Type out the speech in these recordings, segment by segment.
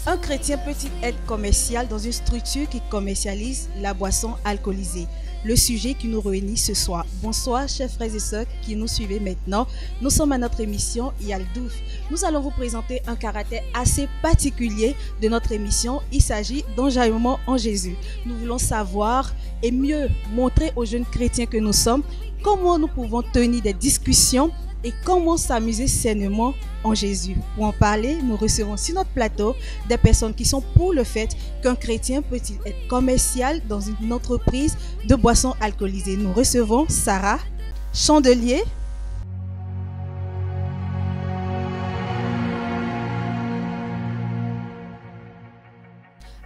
Un chrétien peut-il être commercial dans une structure qui commercialise la boisson alcoolisée? Le sujet qui nous réunit ce soir. Bonsoir, chers frères et sœurs qui nous suivez maintenant. Nous sommes à notre émission Yaldouf. Nous allons vous présenter un caractère assez particulier de notre émission. Il s'agit d'enjaillement en Jésus. Nous voulons savoir et mieux montrer aux jeunes chrétiens que nous sommes comment nous pouvons tenir des discussions et comment s'amuser sainement en Jésus. Pour en parler, nous recevons sur notre plateau des personnes qui sont pour le fait qu'un chrétien peut-il être commercial dans une entreprise de boissons alcoolisées. Nous recevons Sarah Chandelier.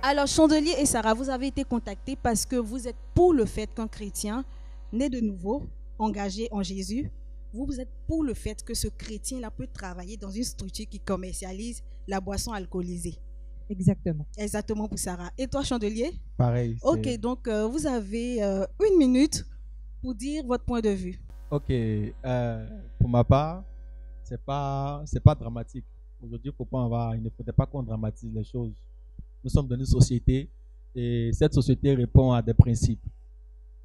Alors Chandelier et Sarah, vous avez été contactés parce que vous êtes pour le fait qu'un chrétien né de nouveau, engagé en Jésus, vous êtes pour le fait que ce chrétien-là peut travailler dans une structure qui commercialise la boisson alcoolisée. Exactement. Exactement pour Sarah. Et toi, Chandelier? Pareil. Ok, donc vous avez 1 minute pour dire votre point de vue. Ok. Pour ma part, c'est pas dramatique. Aujourd'hui, il ne faudrait pas qu'on dramatise les choses. Nous sommes dans une société et cette société répond à des principes.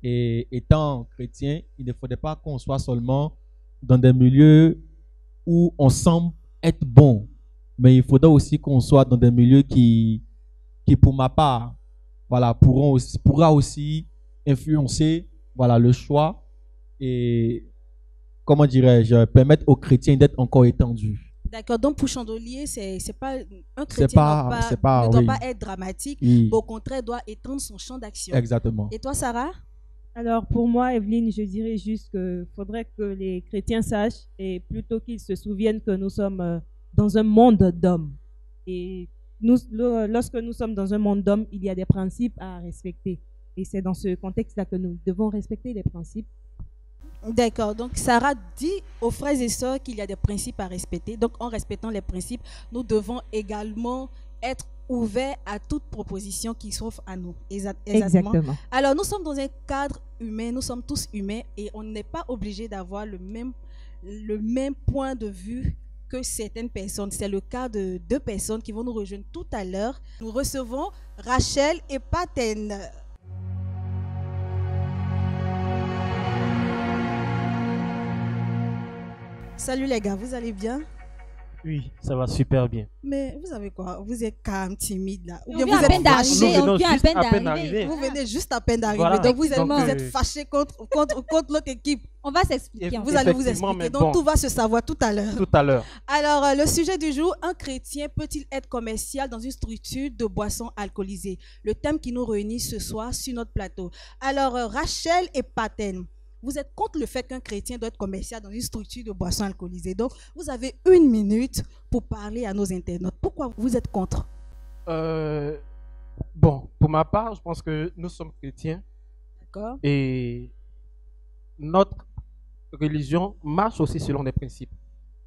Et étant chrétien, il ne faudrait pas qu'on soit seulement dans des milieux où on semble être bon, mais il faudrait aussi qu'on soit dans des milieux qui pour ma part, voilà, pourra aussi influencer, voilà, le choix et, comment dirais-je, permettre aux chrétiens d'être encore étendus. D'accord, donc pour Chandelier, c'est pas un chrétien ne doit pas être dramatique, oui. Mais au contraire doit étendre son champ d'action. Exactement. Et toi, Sarah? Alors pour moi, Evelyne, je dirais juste qu'il faudrait que les chrétiens sachent et plutôt qu'ils se souviennent que nous sommes dans un monde d'hommes. Et lorsque nous sommes dans un monde d'hommes, il y a des principes à respecter. Et c'est dans ce contexte-là que nous devons respecter les principes. D'accord, donc Sarah dit aux frères et sœurs qu'il y a des principes à respecter. Donc en respectant les principes, nous devons également être ouverts à toute proposition qui s'offre à nous. Exactement. Alors nous sommes dans un cadre humain, nous sommes tous humains et on n'est pas obligé d'avoir le même point de vue que certaines personnes. C'est le cas de 2 personnes qui vont nous rejoindre tout à l'heure. Nous recevons Rachel et Paten. Salut les gars, vous allez bien? Oui, ça va super bien. Mais vous savez quoi? Vous êtes calme, timide là. Ou bien vous êtes fâché. On vient à peine d'arriver. Vous venez juste à peine d'arriver. Voilà. Donc vous êtes fâché contre l'autre équipe. On va s'expliquer. Vous allez vous expliquer. Donc tout va se savoir tout à l'heure. Tout à l'heure. Alors le sujet du jour, un chrétien peut-il être commercial dans une structure de boissons alcoolisées? Le thème qui nous réunit ce soir sur notre plateau. Alors Rachel et Paten, vous êtes contre le fait qu'un chrétien doit être commercial dans une structure de boissons alcoolisées. Donc, vous avez 1 minute pour parler à nos internautes. Pourquoi vous êtes contre? Bon, pour ma part, je pense que nous sommes chrétiens. D'accord. Et notre religion marche aussi selon des principes.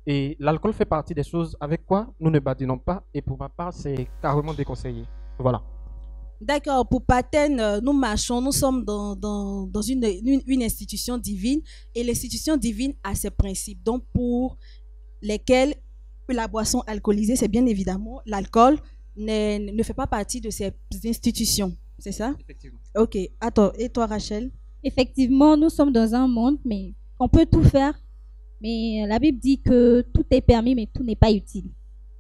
Et l'alcool fait partie des choses avec quoi nous ne badinons pas. Et pour ma part, c'est carrément déconseillé. Voilà. D'accord, pour Paten, nous marchons, nous sommes dans une institution divine et l'institution divine a ses principes. Donc, pour lesquels la boisson alcoolisée, c'est bien évidemment, l'alcool ne fait pas partie de ces institutions. C'est ça? Effectivement. Ok, attends, et toi Rachel? Effectivement, nous sommes dans un monde, mais on peut tout faire. Mais la Bible dit que tout est permis, mais tout n'est pas utile.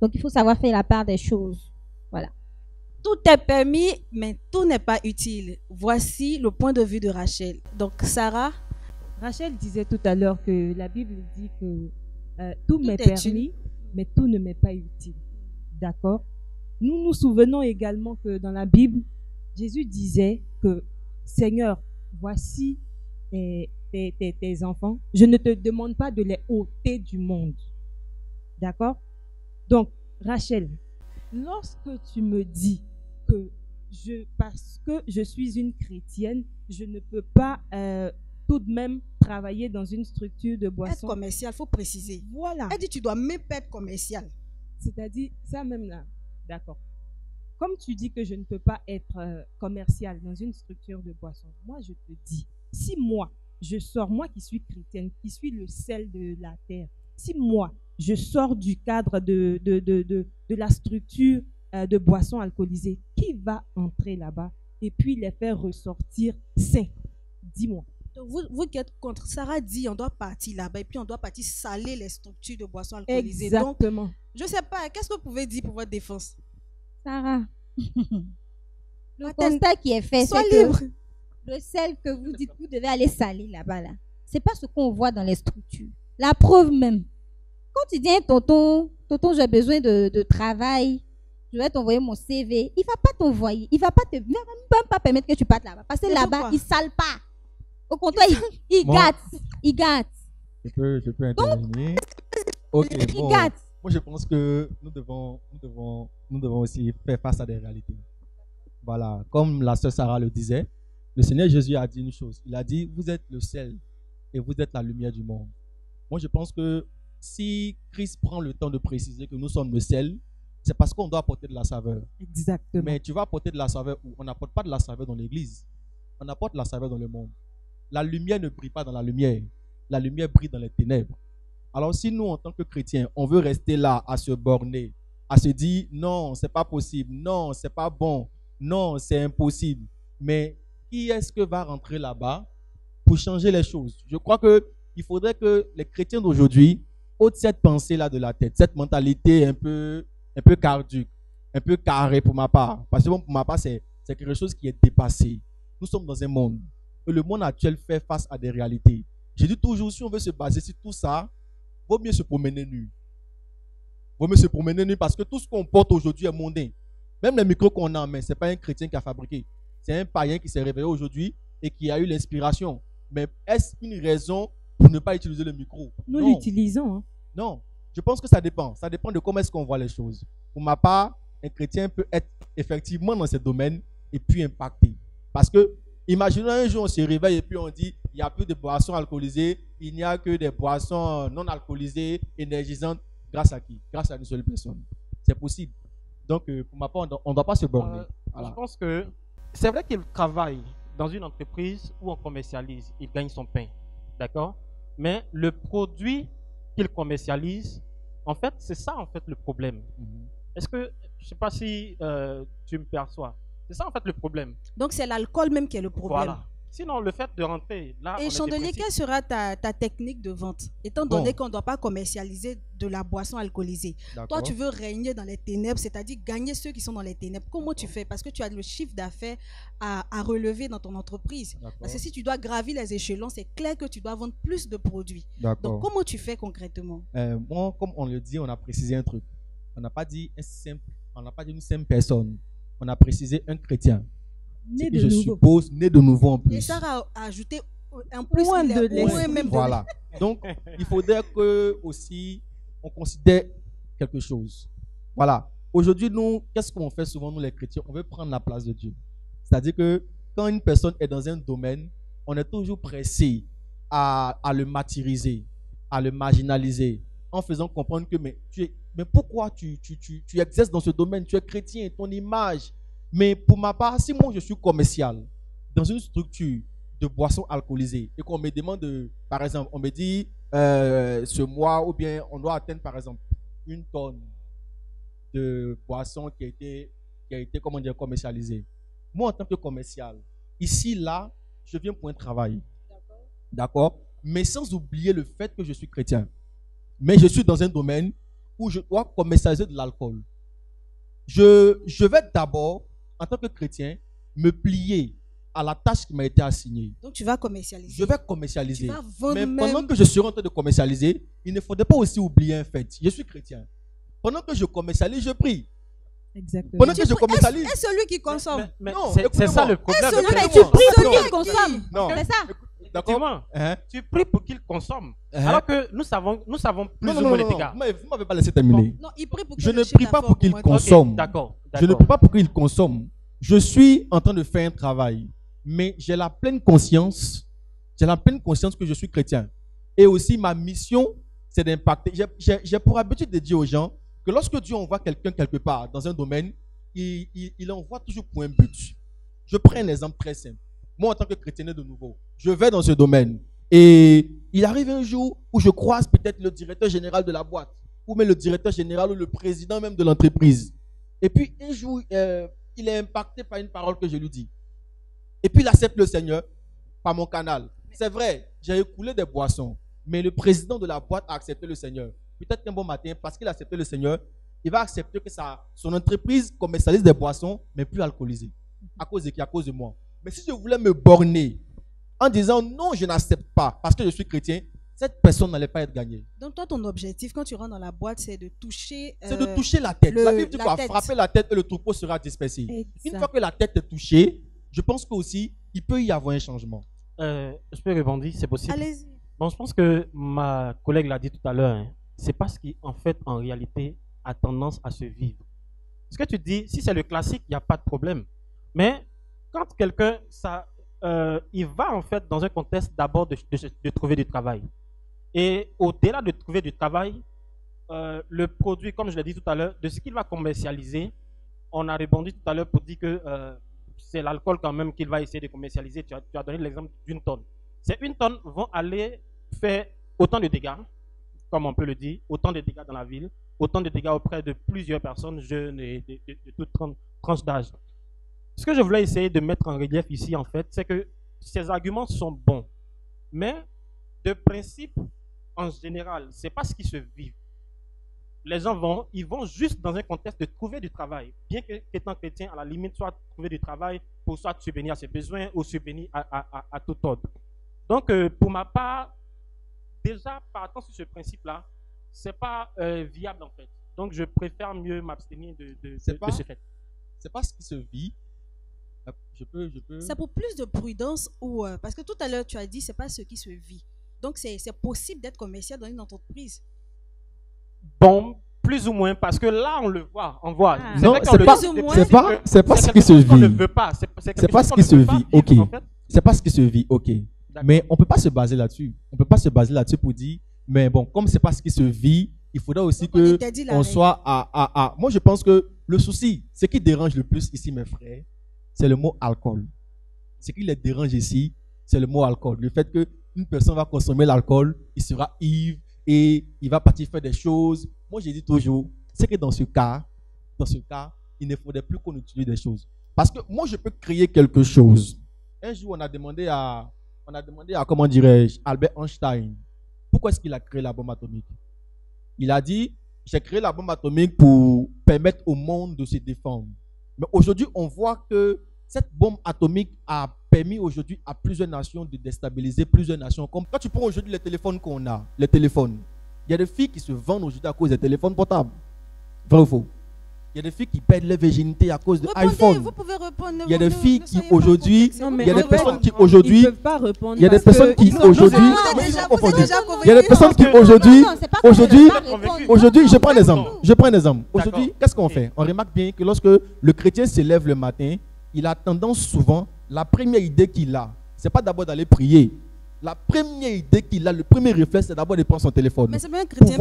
Donc, il faut savoir faire la part des choses. Voilà. Tout est permis, mais tout n'est pas utile. Voici le point de vue de Rachel. Donc, Sarah? Rachel disait tout à l'heure que la Bible dit que tout m'est permis, mais tout ne m'est pas utile. D'accord? Nous nous souvenons également que dans la Bible, Jésus disait que Seigneur, voici tes enfants. Je ne te demande pas de les ôter du monde. D'accord? Donc, Rachel, lorsque tu me dis que parce que je suis une chrétienne, je ne peux pas tout de même travailler dans une structure de boisson. Être commercial, il faut préciser. Voilà. Elle dit tu dois même pas être commercial. C'est-à-dire, ça même là, d'accord. Comme tu dis que je ne peux pas être commercial dans une structure de boisson, moi je te dis, si moi, je sors, moi qui suis chrétienne, qui suis le sel de la terre, si moi, je sors du cadre de la structure de boissons alcoolisées, qui va entrer là-bas et puis les faire ressortir sains? Dis-moi. Donc vous qui êtes contre, Sarah dit on doit partir là-bas et puis on doit partir saler les structures de boissons alcoolisées. Exactement. Donc, je ne sais pas, qu'est-ce que vous pouvez dire pour votre défense? Sarah, le constat qui est fait, Sois c'est libre. que le sel que vous dites, vous devez aller saler là-bas, là. C'est pas ce qu'on voit dans les structures. La preuve même. Quand tu dis, tonton, j'ai besoin de travail, je vais t'envoyer mon CV, il va pas t'envoyer, il va même pas permettre que tu partes là-bas. Parce que Mais là-bas, pourquoi? il sale pas. Au contraire, il Bon. gâte. Je peux intervenir. Ok, Il bon. gâte. Moi, je pense que nous devons aussi faire face à des réalités. Voilà, comme la sœur Sarah le disait, le Seigneur Jésus a dit une chose. Il a dit, vous êtes le sel et vous êtes la lumière du monde. Moi, je pense que si Christ prend le temps de préciser que nous sommes le sel, c'est parce qu'on doit apporter de la saveur. Exactement. Mais tu vas apporter de la saveur où? On n'apporte pas de la saveur dans l'église. On apporte de la saveur dans le monde. La lumière ne brille pas dans la lumière. La lumière brille dans les ténèbres. Alors si nous, en tant que chrétiens, on veut rester là à se borner, à se dire non, c'est pas possible, non, c'est pas bon, non, c'est impossible. Mais qui est-ce que va rentrer là-bas pour changer les choses? Je crois qu'il faudrait que les chrétiens d'aujourd'hui ôtent cette pensée-là de la tête, cette mentalité un peu carduque, un peu carrée pour ma part. Parce que bon, pour ma part, c'est quelque chose qui est dépassé. Nous sommes dans un monde. Et le monde actuel fait face à des réalités. J'ai dit toujours, si on veut se baser sur tout ça, vaut mieux se promener nu. Vaut mieux se promener nu parce que tout ce qu'on porte aujourd'hui est mondain. Même les micros qu'on a en main, ce n'est pas un chrétien qui a fabriqué. C'est un païen qui s'est réveillé aujourd'hui et qui a eu l'inspiration. Mais est-ce une raison pour ne pas utiliser le micro? Nous Non. l'utilisons. Hein. Non. Je pense que ça dépend. Ça dépend de comment est-ce qu'on voit les choses. Pour ma part, un chrétien peut être effectivement dans ce domaine et puis impacté. Parce que, imaginons un jour on se réveille et puis on dit il n'y a plus de boissons alcoolisées, il n'y a que des boissons non alcoolisées, énergisantes. Grâce à qui? Grâce à une seule personne. C'est possible. Donc, pour ma part, on ne doit pas se borner. Voilà. Je pense que c'est vrai qu'il travaille dans une entreprise où on commercialise, il gagne son pain. D'accord? Mais le produit qu'il commercialise, en fait, c'est ça en fait le problème. Est-ce que, je ne sais pas si tu me perçois, c'est ça en fait le problème. Donc c'est l'alcool même qui est le problème. Voilà. Sinon, le fait de rentrer là. Et Chandelier, quelle sera ta technique de vente? Étant donné qu'on ne doit pas commercialiser de la boisson alcoolisée. Toi, tu veux régner dans les ténèbres, c'est-à-dire gagner ceux qui sont dans les ténèbres. Comment tu fais? Parce que tu as le chiffre d'affaires à relever dans ton entreprise. Parce que si tu dois gravir les échelons, c'est clair que tu dois vendre plus de produits. Donc, comment tu fais concrètement? Moi, comme on le dit, on a précisé un truc. On n'a pas dit une simple personne. On a précisé un chrétien. Né de je nouveau. Suppose né de nouveau en plus. Et Sarah a ajouté en plus Loin de l'esprit. Même voilà. Donc, il faudrait que aussi on considère quelque chose. Voilà. Aujourd'hui, nous, qu'est-ce qu'on fait souvent, nous les chrétiens? On veut prendre la place de Dieu. C'est-à-dire que quand une personne est dans un domaine, on est toujours pressé à le martyriser, à le marginaliser, en faisant comprendre que mais pourquoi tu exerces dans ce domaine? Tu es chrétien, ton image. Mais pour ma part, si moi je suis commercial dans une structure de boissons alcoolisées et qu'on me demande, par exemple, on me dit ce mois ou bien on doit atteindre par exemple 1 tonne de boissons qui a été comment dire, commercialisée. Moi en tant que commercial, ici, là, je viens pour un travail. D'accord? Mais sans oublier le fait que je suis chrétien. Mais je suis dans un domaine où je dois commercialiser de l'alcool. Je vais d'abord, en tant que chrétien, me plier à la tâche qui m'a été assignée. Donc tu vas commercialiser. Je vais commercialiser. Tu vas vendre. Mais pendant que je serai en train de commercialiser, il ne faudrait pas aussi oublier un fait. Je suis chrétien. Pendant que je commercialise, je prie. Exactement. Pendant que je commercialise. Est-ce celui qui consomme? Mais Non, c'est ça le problème. Mais tu pries pour qu'il consomme. Non. C'est ça. D'accord. Tu pries pour qu'il consomme. Alors que nous savons plus ou moins les dégâts. Vous ne m'avez pas laissé terminer. Non, il prie pour Je que ne le chiffre prie pas d'affaires pour qu'il augmente. consomme. D'accord. Je ne prie pas pour qu'il consomme. Je suis en train de faire un travail, mais j'ai la pleine conscience que je suis chrétien. Et aussi, ma mission, c'est d'impacter. J'ai pour habitude de dire aux gens que lorsque Dieu envoie quelqu'un quelque part dans un domaine, il envoie toujours pour un but. Je prends un exemple très simple. Moi, en tant que chrétien de nouveau, je vais dans ce domaine et il arrive un jour où je croise peut-être le directeur général de la boîte ou même le directeur général ou le président même de l'entreprise. Et puis, un jour, il est impacté par une parole que je lui dis. Et puis, il accepte le Seigneur par mon canal. C'est vrai, j'ai écoulé des boissons, mais le président de la boîte a accepté le Seigneur. Peut-être qu'un bon matin, parce qu'il a accepté le Seigneur, il va accepter que son entreprise commercialise des boissons, mais plus alcoolisées. À cause de qui? À cause de moi. Mais si je voulais me borner en disant non, je n'accepte pas parce que je suis chrétien, cette personne n'allait pas être gagnée. Donc toi, ton objectif quand tu rentres dans la boîte, c'est de toucher... c'est de toucher la tête. La Bible dit quoi? Frapper la tête et le troupeau sera dispersé. Exact. Une fois que la tête est touchée, je pense qu'aussi, il peut y avoir un changement. Je peux répondre, c'est possible. Allez-y. Bon, je pense que ma collègue l'a dit tout à l'heure. C'est pas ce qui, en fait, en réalité, a tendance à se vivre. Ce que tu dis, si c'est le classique, il n'y a pas de problème. Mais quand quelqu'un, il va en fait dans un contexte d'abord de trouver du travail. Et au-delà de trouver du travail, le produit, comme je l'ai dit tout à l'heure, de ce qu'il va commercialiser, on a rebondi tout à l'heure pour dire que c'est l'alcool quand même qu'il va essayer de commercialiser. Tu as donné l'exemple d'une tonne. Ces 1 tonne vont aller faire autant de dégâts, comme on peut le dire, autant de dégâts dans la ville, autant de dégâts auprès de plusieurs personnes jeunes et de toute tranche d'âge. Ce que je voulais essayer de mettre en relief ici, en fait, c'est que ces arguments sont bons. Mais, de principe, en général, ce n'est pas ce qui se vit. Les gens ils vont juste dans un contexte de trouver du travail. Bien qu'étant chrétien, à la limite, soit trouver du travail pour soit subvenir à ses besoins ou subvenir à tout ordre. Donc, pour ma part, déjà, partant sur ce principe-là, ce n'est pas viable, en fait. Donc, je préfère mieux m'abstenir de ce fait. C'est pas ce qui se vit. Je peux. C'est pour plus de prudence ou parce que tout à l'heure tu as dit c'est pas ce qui se vit. Donc c'est possible d'être commercial dans une entreprise. Bon, plus ou moins, parce que là on le voit, on voit. Ah. Non, c'est pas ce qui se vit. On ne veut pas. C'est pas ce qui se vit. Ok. C'est pas ce qui se vit. Ok. Mais on peut pas se baser là-dessus. On peut pas se baser là-dessus pour dire, mais bon, comme c'est pas ce qui se vit, il faudra aussi que on soit à. Moi, je pense que le souci, ce qui dérange le plus ici, mes frères, c'est le mot alcool. Ce qui les dérange ici, c'est le mot alcool. Le fait qu'une personne va consommer l'alcool, il sera ivre et il va partir faire des choses. Moi, je dis toujours, c'est que dans ce cas, il ne faudrait plus qu'on utilise des choses. Parce que moi, je peux créer quelque chose. Un jour, on a demandé à comment dirais-je, Albert Einstein, pourquoi est-ce qu'il a créé la bombe atomique? Il a dit, j'ai créé la bombe atomique pour permettre au monde de se défendre. Mais aujourd'hui, on voit que cette bombe atomique a permis aujourd'hui à plusieurs nations de déstabiliser plusieurs nations. Comme quand tu prends aujourd'hui les téléphones qu'on a, les téléphones, il y a des filles qui se vendent aujourd'hui à cause des téléphones portables. Vrai ou faux? Il y a des filles qui perdent leur virginité à cause de iPhone. Vous pouvez répondre. Il y a des filles qui aujourd'hui, il y a des personnes qui aujourd'hui, il y a des personnes qui aujourd'hui, il y a des personnes qui aujourd'hui, je prends un exemple. Aujourd'hui, qu'est-ce qu'on fait? On remarque bien que lorsque le chrétien se lève le matin, il a tendance souvent, la première idée qu'il a, c'est pas d'abord d'aller prier. La première idée qu'il a, le premier réflexe, c'est d'abord de prendre son téléphone. Mais c'est bien un chrétien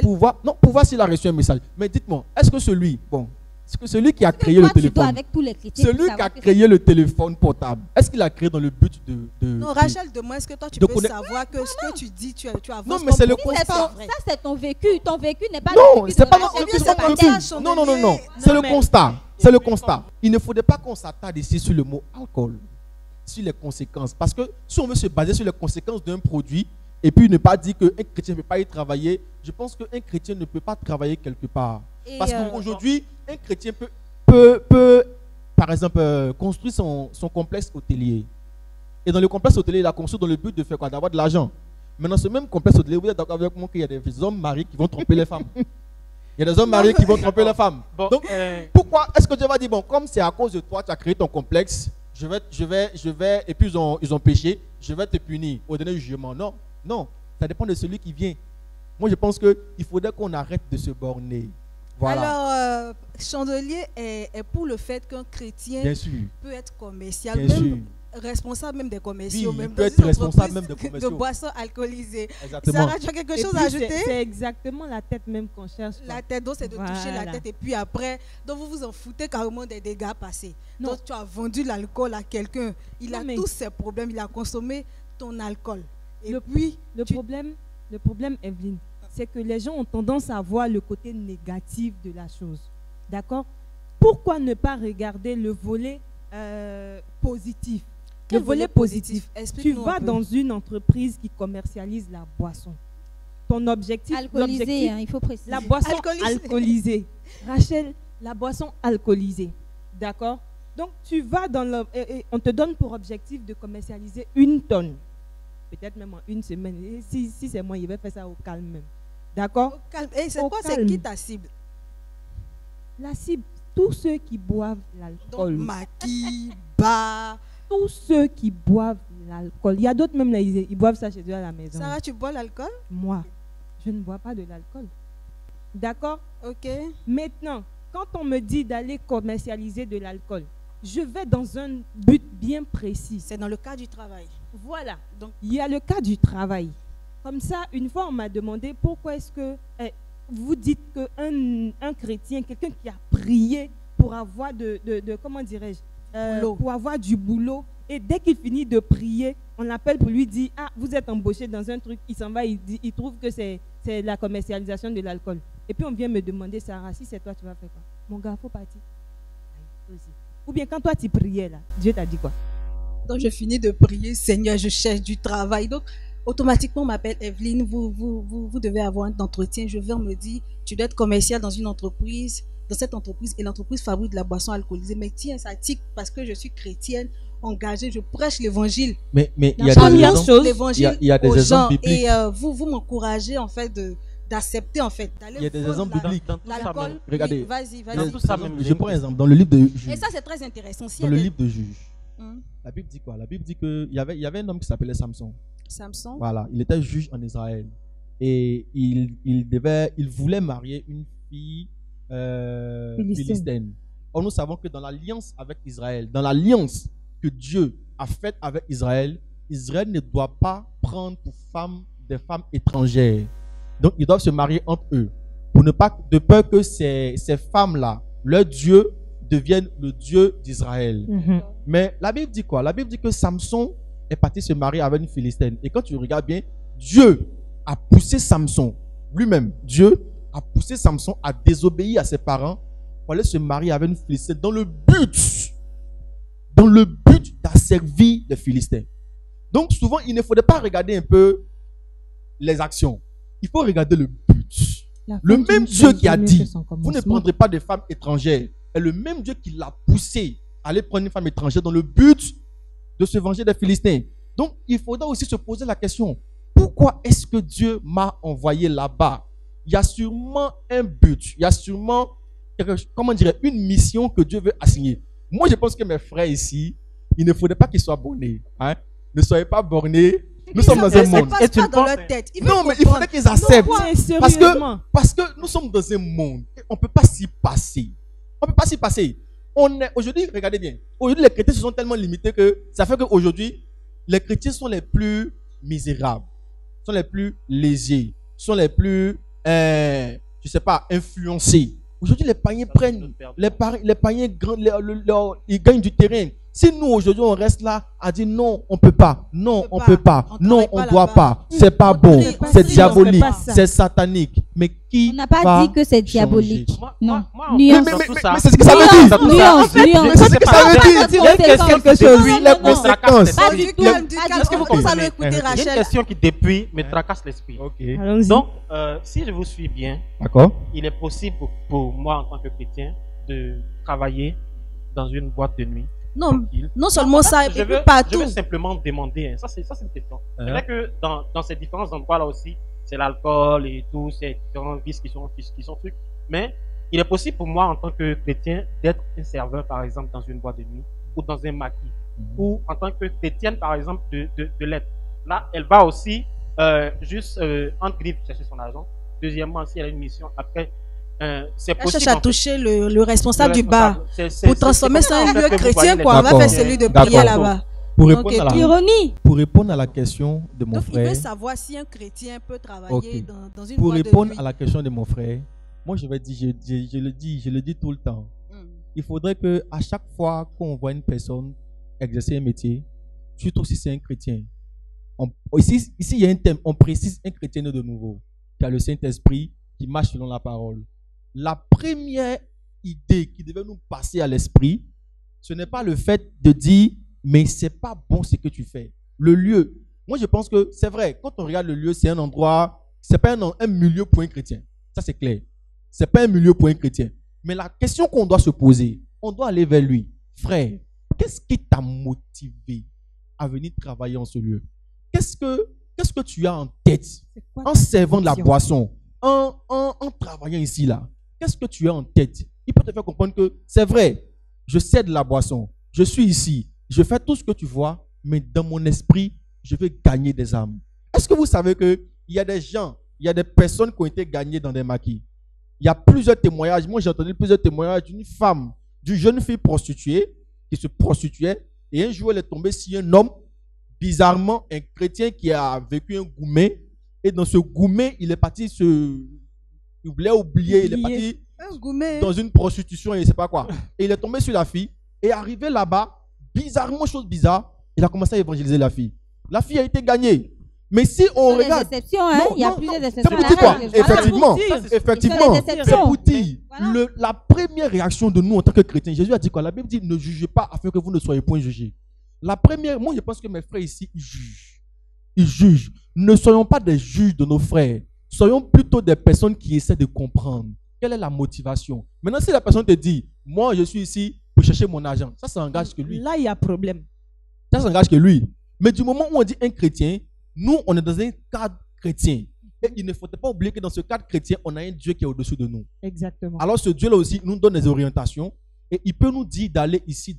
pour voir s'il a reçu un message. Mais dites-moi, est-ce que celui qui a créé le téléphone, celui qui a créé le téléphone portable, est-ce qu'il a créé dans le but de non, Rachel, demande, est-ce que toi tu peux savoir que ce que tu dis, tu avances. Non, mais c'est le constat. Ça, c'est ton vécu. Ton vécu n'est pas non, le vécu c'est de pas Rachel. non. C'est le constat. C'est le constat. Il ne faudrait pas qu'on s'attarde ici sur le mot alcool, sur les conséquences. Parce que si on veut se baser sur les conséquences d'un produit et puis ne pas dire qu'un chrétien ne peut pas y travailler, je pense qu'un chrétien ne peut pas travailler quelque part. Parce qu'aujourd'hui, un chrétien peut par exemple, construire son complexe hôtelier. Et dans le complexe hôtelier, il a construit dans le but de faire quoi? D'avoir de l'argent. Mais dans ce même complexe hôtelier, vous êtes d'accord avec moi qu'il y a des hommes mariés qui vont tromper les femmes. Il y a des hommes mariés qui vont tromper les femmes. Bon, donc, pourquoi est-ce que Dieu va dire, bon, comme c'est à cause de toi, tu as créé ton complexe, je vais, et puis ils ont péché, je vais te punir au dernier jugement? Non, non, ça dépend de celui qui vient. Moi, je pense qu'il faudrait qu'on arrête de se borner. Voilà. Alors, Chandelier est pour le fait qu'un chrétien peut être commercial, responsable même des commerciaux, oui, même peut être responsable même des commerciaux. De boissons alcoolisées. Exactement. Sarah, tu as quelque chose à ajouter? C'est exactement la tête même qu'on cherche. La tête, donc c'est de toucher la tête et puis après, donc vous vous en foutez carrément des dégâts passés. Non. Donc tu as vendu l'alcool à quelqu'un, il a tous ses problèmes, il a consommé ton alcool. Et puis le problème, Evelyne, c'est que les gens ont tendance à voir le côté négatif de la chose. D'accord? Pourquoi ne pas regarder le volet positif? Quel Le volet volet positif. Tu Explique-nous vas un peu. dans une entreprise qui commercialise la boisson. Ton objectif, Alcoolisé, l'objectif, hein, il faut préciser. la boisson Alcoolisé. alcoolisée. Rachel, la boisson alcoolisée. D'accord? Donc, tu vas dans le... on te donne pour objectif de commercialiser 1 tonne. Peut-être même en 1 semaine. Et si c'est moi, il va faire ça au calme même. D'accord? Au calme. Et c'est Au quoi? C'est calme. qui ta cible? La cible, tous ceux qui boivent Donc, l'alcool. maquis, bar. Tous ceux qui boivent l'alcool. Il y a d'autres même là, ils boivent ça chez eux à la maison. Sarah, tu bois l'alcool? Moi, je ne bois pas de l'alcool. D'accord? Ok. Maintenant, quand on me dit d'aller commercialiser de l'alcool, je vais dans un but bien précis. C'est dans le cas du travail. Voilà. Donc, Il y a le cas du travail. Comme ça, une fois, on m'a demandé pourquoi est-ce que vous dites qu'un chrétien, quelqu'un qui a prié pour avoir comment dirais-je, boulot. pour avoir du boulot, et dès qu'il finit de prier, on l'appelle pour lui dire, ah, vous êtes embauché dans un truc, il s'en va, il trouve que c'est la commercialisation de l'alcool. Et puis on vient me demander, Sarah, si c'est toi, tu vas faire quoi? Mon gars, faut partir. Ou bien quand toi tu priais là, Dieu t'a dit quoi? Donc, je finis de prier, Seigneur, je cherche du travail. Donc, automatiquement, on m'appelle Evelyne, vous devez avoir un entretien. Je viens, on me dit, tu dois être commercial dans une entreprise, dans cette entreprise, et l'entreprise fabrique de la boisson alcoolisée. Mais tiens, ça tique parce que je suis chrétienne, engagée, je prêche l'évangile. Mais il y a Première des exemples, chose, l'évangile il y a des aux gens. exemples bibliques. Et vous m'encouragez, en fait, d'accepter, en fait, d'aller Il y a des voir exemples bibliques. Dans tout ça l'alcool. même. Regardez. Oui, vas-y, Dans vas-y. tout ça même. Je prends un exemple. Dans le livre de Juge. Et ça, c'est très intéressant. Si Dans le elle est- livre de Juge. Hum, La Bible dit quoi? La Bible dit qu'il y avait un homme qui s'appelait Samson. Samson. Voilà, il était juge en Israël. Et il voulait marier une fille philistine. Or, nous savons que dans l'alliance avec Israël, dans l'alliance que Dieu a faite avec Israël, Israël ne doit pas prendre pour femme des femmes étrangères. Donc, ils doivent se marier entre eux. Pour ne pas, de peur que ces femmes-là, leur Dieu, devienne le Dieu d'Israël. Mais la Bible dit quoi? La Bible dit que Samson est parti se marier avec une Philistine. Et quand tu regardes bien, Dieu a poussé Samson, lui-même, Dieu a poussé Samson à désobéir à ses parents pour aller se marier avec une Philistine dans le but d'asservir les Philistins. Donc souvent, il ne faudrait pas regarder un peu les actions. Il faut regarder le but. Le même Dieu qui a dit, vous ne prendrez pas de femmes étrangères, est le même Dieu qui l'a poussé à aller prendre une femme étrangère dans le but de se venger des Philistins. Donc, il faudra aussi se poser la question, pourquoi est-ce que Dieu m'a envoyé là-bas? Il y a sûrement un but, il y a sûrement, une mission que Dieu veut assigner. Moi, je pense que mes frères ici, il ne faudrait pas qu'ils soient bornés. Hein? Ne soyez pas bornés. Nous sommes dans un monde. Ça passe pas dans leur tête. Ils veulent Non, mais il comprendre. faudrait qu'ils acceptent. Sérieusement. Parce que nous sommes dans un monde. On ne peut pas s'y passer. On ne peut pas s'y passer. Aujourd'hui, regardez bien. Aujourd'hui, les chrétiens se sont tellement limités que ça fait qu'aujourd'hui, les chrétiens sont les plus misérables, sont les plus légers, sont les plus, je sais pas, influencés. Aujourd'hui, les païens prennent, les païens ils gagnent du terrain. Si nous, aujourd'hui, on reste là à dire non, on ne peut pas, non, on ne peut pas, non, on ne doit pas, c'est pas bon, c'est diabolique, c'est satanique. Mais qui On n'a pas dit que c'est diabolique. Non. Mais c'est ce que ça veut dire. Nuance. Mais c'est ce que ça veut dire. Il y a quelque chose. Les conséquences. Pas du tout. Est-ce que vous commencez à l'écouter, Il y a une Rachel? question qui depuis me tracasse l'esprit. Allons-y. Donc, si je vous suis bien, D'accord. il est possible pour moi en tant que chrétien de travailler dans une boîte de nuit. Non seulement ça, Je et puis veux partout. simplement demander, ça c'est une question. C'est vrai que dans ces différents endroits là aussi, c'est l'alcool et tous ces différents vices qui sont trucs. Mais il est possible pour moi en tant que chrétien d'être un serveur par exemple dans une boîte de nuit ou dans un maquis. Ou en tant que chrétienne par exemple de l'aide. Là, elle va aussi juste entre griffes chercher son argent. Deuxièmement, si elle a une mission après, c'est Elle possible. cherche à en fait, toucher le responsable du bar C'est pour transformer ça en comme ça, lieu en fait, que vous chrétien, voyez quoi. On les va D'accord. faire celui de D'accord. prière là-bas. Pour Ok, Ironie. répondre à la question de mon Donc, il veut frère, savoir si un chrétien peut travailler Ok. dans une pour boîte de répondre nuit. à la question de mon frère, moi je vais dire, je le dis tout le temps. Mm. Il faudrait que à chaque fois qu'on voit une personne exercer un métier, surtout si c'est un chrétien, ici il y a un thème, on précise un chrétien de nouveau, qui a le Saint-Esprit, qui marche selon la parole. La première idée qui devait nous passer à l'esprit, ce n'est pas le fait de dire, mais c'est pas bon ce que tu fais. Le lieu, moi je pense que c'est vrai, quand on regarde le lieu, c'est un endroit, c'est pas un milieu pour un chrétien. Ça c'est clair. C'est pas un milieu pour un chrétien. Mais la question qu'on doit se poser, on doit aller vers lui. Frère, qu'est-ce qui t'a motivé à venir travailler en ce lieu? Qu'est-ce que tu as en tête en servant de la boisson, en travaillant ici là? Qu'est-ce que tu as en tête? Il peut te faire comprendre que c'est vrai, je sers de la boisson, je suis ici, je fais tout ce que tu vois, mais dans mon esprit, je veux gagner des âmes. Est-ce que vous savez qu'il y a des gens, il y a des personnes qui ont été gagnées dans des maquis? Il y a plusieurs témoignages. Moi, j'ai entendu plusieurs témoignages d'une femme, d'une jeune fille prostituée qui se prostituait. Et un jour, elle est tombée sur un homme, bizarrement, un chrétien qui a vécu un gourmet. Et dans ce gourmet, il est parti il voulait oublier. Il est parti dans une prostitution et je ne sais pas quoi. Et il est tombé sur la fille. Et arrivé là-bas, bizarrement, chose bizarre, il a commencé à évangéliser la fille. La fille a été gagnée. Mais si on regarde. Il y a plusieurs exceptions. C'est pour quoi? Effectivement. C'est pour dire. La première réaction de nous en tant que chrétiens, Jésus a dit quoi? La Bible dit ne jugez pas afin que vous ne soyez point jugés. La première, moi je pense que mes frères ici, ils jugent. Ils jugent. Ne soyons pas des juges de nos frères. Soyons plutôt des personnes qui essaient de comprendre. Quelle est la motivation? Maintenant, si la personne te dit, moi je suis ici pour chercher mon argent, ça engage que lui. Là, il y a problème. Ça engage que lui. Mais du moment où on dit un chrétien, nous, on est dans un cadre chrétien. Et il ne faudrait pas oublier que dans ce cadre chrétien, on a un Dieu qui est au-dessus de nous. Exactement. Alors ce Dieu-là aussi nous donne des orientations et il peut nous dire d'aller ici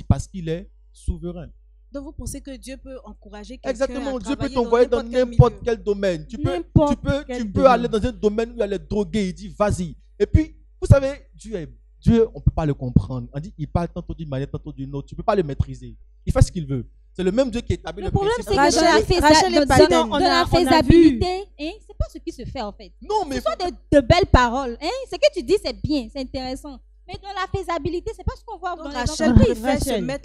parce qu'il est souverain. Donc vous pensez que Dieu peut encourager quelqu'un Exactement, à Dieu peut travailler t'envoyer dans n'importe quel domaine. Tu peux aller dans un domaine où il y a les drogués, il dit vas-y. Et puis, vous savez, Dieu, on ne peut pas le comprendre. On dit, il parle tantôt d'une manière, tantôt d'une autre. Tu ne peux pas le maîtriser. Il fait ce qu'il veut. C'est le même Dieu qui établit le problème, principe. c'est que dans la faisabilité, c'est pas ce qui se fait en fait. Non, mais ce sont de belles paroles. Ce que tu dis, c'est bien, c'est intéressant. Mais dans la faisabilité, c'est pas ce qu'on voit dans les entreprises.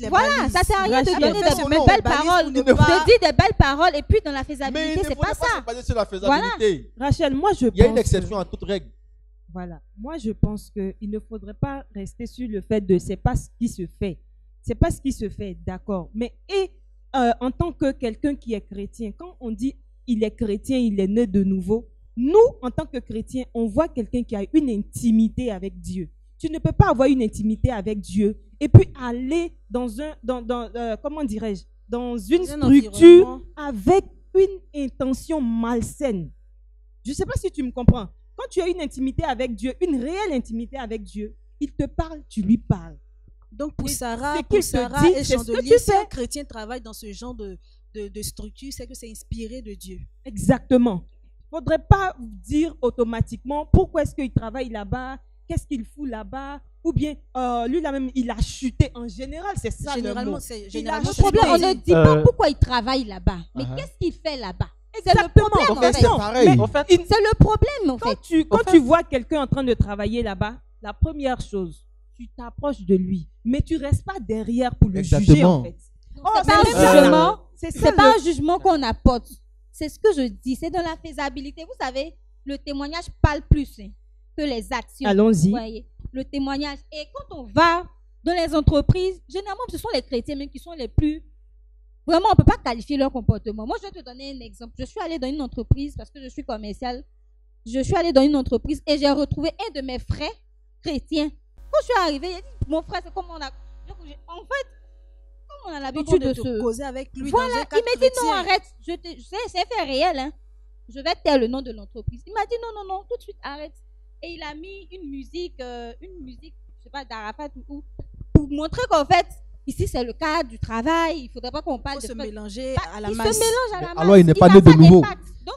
Voilà, ça sert à rien de donner de belles paroles, de dire des belles paroles et puis dans la faisabilité, c'est pas ça. Se baser sur la faisabilité. Voilà. Rachel, moi je pense. Il y a une exception à toute règle. Voilà. Moi je pense qu'il ne faudrait pas rester sur le fait de c'est pas ce qui se fait. C'est pas ce qui se fait, d'accord. Mais en tant que quelqu'un qui est chrétien, quand on dit il est chrétien, il est né de nouveau, nous, en tant que chrétiens, on voit quelqu'un qui a une intimité avec Dieu. Tu ne peux pas avoir une intimité avec Dieu et puis aller dans comment dirais-je, dans une structure avec une intention malsaine. Je ne sais pas si tu me comprends. Quand tu as une intimité avec Dieu, une réelle intimité avec Dieu, il te parle, tu lui parles. Donc pour Sarah et Chandelier, si un chrétien travaille dans ce genre de structure, c'est que c'est inspiré de Dieu. Exactement. Il ne faudrait pas dire automatiquement pourquoi est-ce qu'il travaille là-bas, qu'est-ce qu'il fout là-bas, ou bien lui là-même il a chuté en général, c'est ça. Généralement, le problème, on ne dit pas pourquoi il travaille là-bas, mais qu'est-ce qu'il fait là-bas? C'est le problème en fait. C'est le problème en fait. Quand tu vois quelqu'un en train de travailler là-bas, la première chose, tu t'approches de lui, mais tu ne restes pas derrière pour le juger en fait. C'est pas un jugement qu'on apporte. C'est ce que je dis, c'est dans la faisabilité. Vous savez, le témoignage parle plus que les actions. Allons-y. Voyez, le témoignage. Et quand on va dans les entreprises, généralement, ce sont les chrétiens même qui sont les plus... Vraiment, on ne peut pas qualifier leur comportement. Moi, je vais te donner un exemple. Je suis allée dans une entreprise parce que je suis commerciale. Je suis allée dans une entreprise et j'ai retrouvé un de mes frères chrétiens. Quand je suis arrivée, il a dit, mon frère, c'est comme on a... En fait, comme on a l'habitude de se causer avec lui. Voilà, il m'a dit non, arrête. C'est un fait réel. Hein. Je vais taire le nom de l'entreprise. Il m'a dit non, tout de suite, arrête. Et il a mis une musique, je sais pas, d'Arafat ou pour montrer qu'en fait, ici c'est le cadre du travail. Il ne faudrait pas qu'on parle de se mélanger à la masse. Il se mélange à la masse. Alors il n'est pas né de nouveau.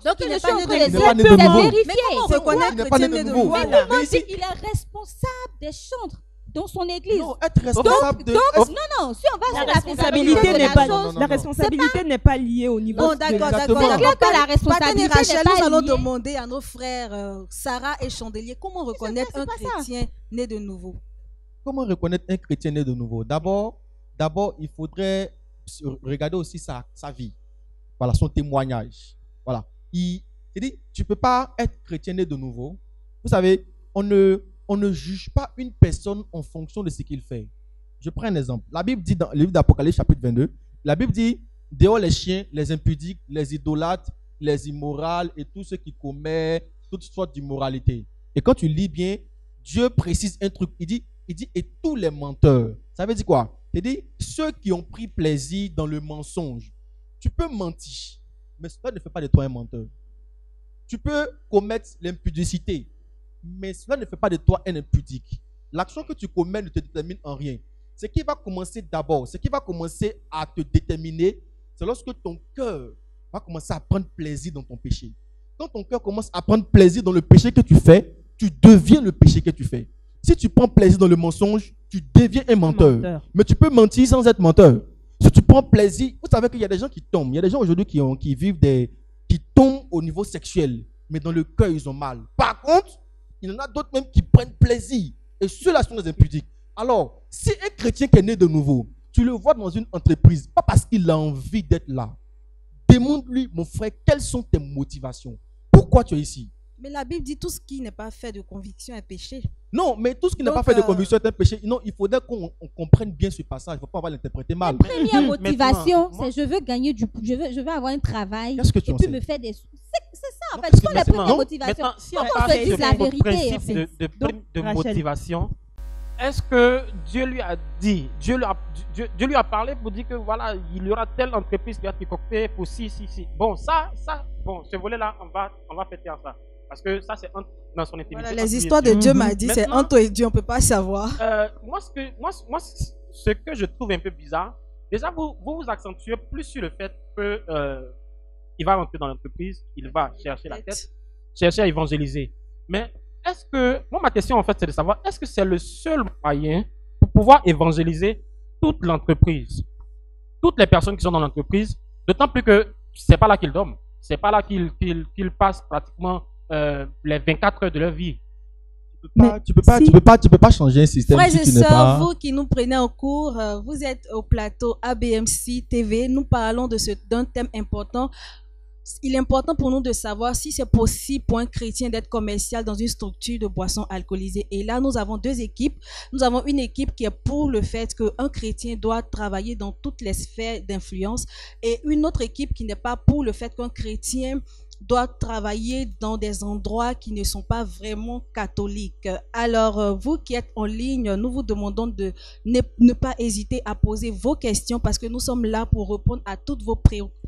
Donc il n'est pas né de nouveau. Mais comment on reconnaît qu'il n'est pas né de nouveau? Mais tout le monde dit qu'il est responsable des chantres dans son église. Non, être responsable donc, non, si on va sur la responsabilité la responsabilité n'est pas liée au niveau de d'accord. C'est clair que la responsabilité Rachel, n'est pas liée. nous allons demander à nos frères Sarah et Chandelier comment reconnaître un chrétien né de nouveau. Comment reconnaître un chrétien né de nouveau? D'abord, il faudrait regarder aussi sa vie. Voilà, son témoignage. Voilà. Tu ne peux pas être chrétien né de nouveau. Vous savez, on ne juge pas une personne en fonction de ce qu'il fait. Je prends un exemple. La Bible dit dans le livre d'Apocalypse chapitre 22, la Bible dit, dehors les chiens, les impudiques, les idolâtres, les immorales et tous ceux qui commettent toutes sortes d'immoralité. Et quand tu lis bien, Dieu précise un truc. Il dit, et tous les menteurs. Ça veut dire quoi? Il dit, ceux qui ont pris plaisir dans le mensonge. Tu peux mentir, mais cela ne fait pas de toi un menteur. Tu peux commettre l'impudicité, mais cela ne fait pas de toi un impudique. L'action que tu commets ne te détermine en rien. Ce qui va commencer d'abord, ce qui va commencer à te déterminer, c'est lorsque ton cœur va commencer à prendre plaisir dans ton péché. Quand ton cœur commence à prendre plaisir dans le péché que tu fais, tu deviens le péché que tu fais. Si tu prends plaisir dans le mensonge, tu deviens un menteur. Mais tu peux mentir sans être menteur. Si tu prends plaisir, vous savez qu'il y a des gens qui tombent. Il y a des gens aujourd'hui qui vivent qui tombent au niveau sexuel, mais dans le cœur, ils ont mal. Par contre, il y en a d'autres même qui prennent plaisir. Et ceux-là sont des impudiques. Alors, si un chrétien qui est né de nouveau, tu le vois dans une entreprise, pas parce qu'il a envie d'être là, demande-lui, mon frère, quelles sont tes motivations? Pourquoi tu es ici? Mais la Bible dit tout ce qui n'est pas fait de conviction est péché. Non, mais tout ce qui n'est pas fait de conviction est un péché. Non, il faudrait qu'on comprenne bien ce passage. Il ne faut pas avoir l'interpréter mal. La première motivation, c'est je veux gagner je veux avoir un travail. Qu'est-ce que tu et en puis sais? me faire des sous. C'est ça, en fait. Ce sont les premières motivations. Si on se dit la vérité. En fait. de motivation, est-ce que Dieu lui a dit, Dieu lui a parlé pour dire que voilà, il y aura telle entreprise qui va te concocter pour si. Bon, ce volet-là, on va fêter à ça. Parce que ça, c'est dans son intimité. Voilà, les histoires de Dieu m'a dit, c'est entre toi et Dieu, on ne peut pas savoir. Moi, ce que je trouve un peu bizarre, déjà, vous accentuez plus sur le fait que il va rentrer dans l'entreprise, il va chercher la tête, chercher à évangéliser. Mais est-ce que, moi, ma question, en fait, c'est de savoir, est-ce que c'est le seul moyen pour pouvoir évangéliser toute l'entreprise, toutes les personnes qui sont dans l'entreprise, d'autant plus que c'est pas là qu'ils dorment, c'est pas là qu'ils passent pratiquement les 24 heures de leur vie. Tu peux pas changer un système. Frères si et tu n'es sœurs, pas... vous qui nous prenez en cours, vous êtes au plateau ABMC TV. Nous parlons d'un thème important. Il est important pour nous de savoir si c'est possible pour un chrétien d'être commercial dans une structure de boissons alcoolisées. Et là, nous avons deux équipes. Nous avons une équipe qui est pour le fait qu'un chrétien doit travailler dans toutes les sphères d'influence et une autre équipe qui n'est pas pour le fait qu'un chrétien doit travailler dans des endroits qui ne sont pas vraiment catholiques. Alors, vous qui êtes en ligne, nous vous demandons de ne pas hésiter à poser vos questions parce que nous sommes là pour répondre à toutes vos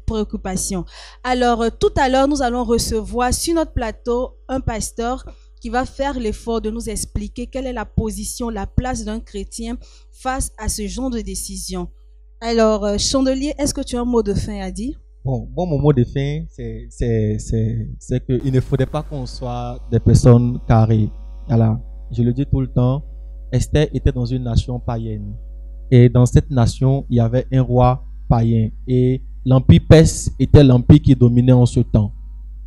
préoccupations. Alors, tout à l'heure, nous allons recevoir sur notre plateau un pasteur qui va faire l'effort de nous expliquer quelle est la position, la place d'un chrétien face à ce genre de décision. Alors, Chandelier, est-ce que tu as un mot de fin à dire? Bon, mon mot de fin, c'est qu'il ne faudrait pas qu'on soit des personnes carrées. Voilà. Je le dis tout le temps, Esther était dans une nation païenne. Et dans cette nation, il y avait un roi païen. Et l'empire perse était l'empire qui dominait en ce temps.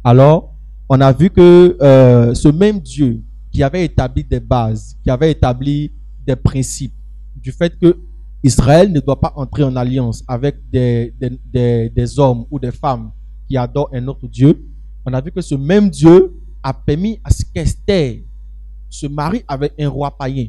Alors, on a vu que ce même Dieu qui avait établi des bases, qui avait établi des principes, du fait que Israël ne doit pas entrer en alliance avec des hommes ou des femmes qui adorent un autre Dieu. On a vu que ce même Dieu a permis à ce qu'Esther se marie avec un roi païen.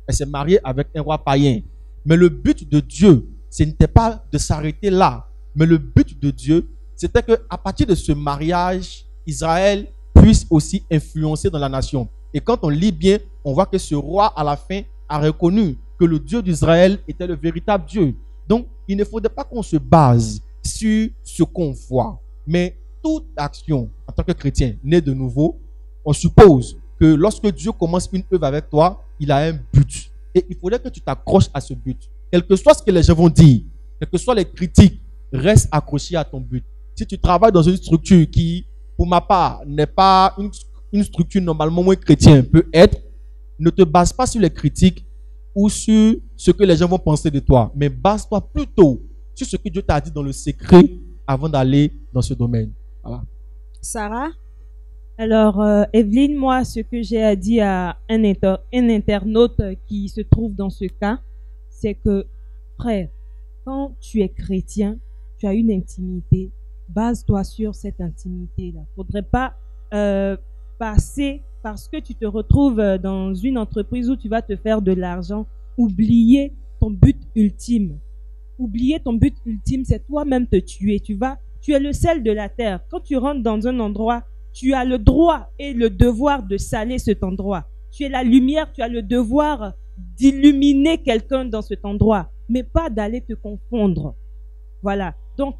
Elle s'est mariée avec un roi païen. Mais le but de Dieu, ce n'était pas de s'arrêter là. Mais le but de Dieu, c'était qu'à partir de ce mariage, Israël puisse aussi influencer dans la nation. Et quand on lit bien, on voit que ce roi, à la fin, a reconnu que le Dieu d'Israël était le véritable Dieu. Donc, il ne faudrait pas qu'on se base sur ce qu'on voit. Mais toute action, en tant que chrétien, né de nouveau, on suppose que lorsque Dieu commence une œuvre avec toi, il a un but. Et il faudrait que tu t'accroches à ce but. Quel que soit ce que les gens vont dire, quelles que soient les critiques, reste accroché à ton but. Si tu travailles dans une structure qui, pour ma part, n'est pas une structure normalement où un chrétien peut être, ne te base pas sur les critiques ou sur ce que les gens vont penser de toi, mais base-toi plutôt sur ce que Dieu t'a dit dans le secret avant d'aller dans ce domaine. Voilà. Sarah? Alors, Evelyne, moi, ce que j'ai à dire à un internaute qui se trouve dans ce cas, c'est que, frère, quand tu es chrétien, tu as une intimité, base-toi sur cette intimité-là. Il ne faudrait pas passer parce que tu te retrouves dans une entreprise où tu vas te faire de l'argent, oublier ton but ultime. Oublier ton but ultime, c'est toi-même te tuer. Tu es le sel de la terre. Quand tu rentres dans un endroit, tu as le droit et le devoir de saler cet endroit. Tu es la lumière, tu as le devoir d'illuminer quelqu'un dans cet endroit, mais pas d'aller te confondre. Voilà. Donc,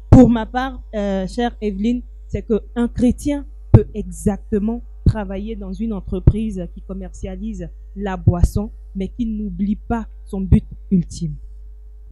pour ma part, chère Evelyne, c'est qu'un chrétien peut exactement travailler dans une entreprise qui commercialise la boisson, mais qui n'oublie pas son but ultime.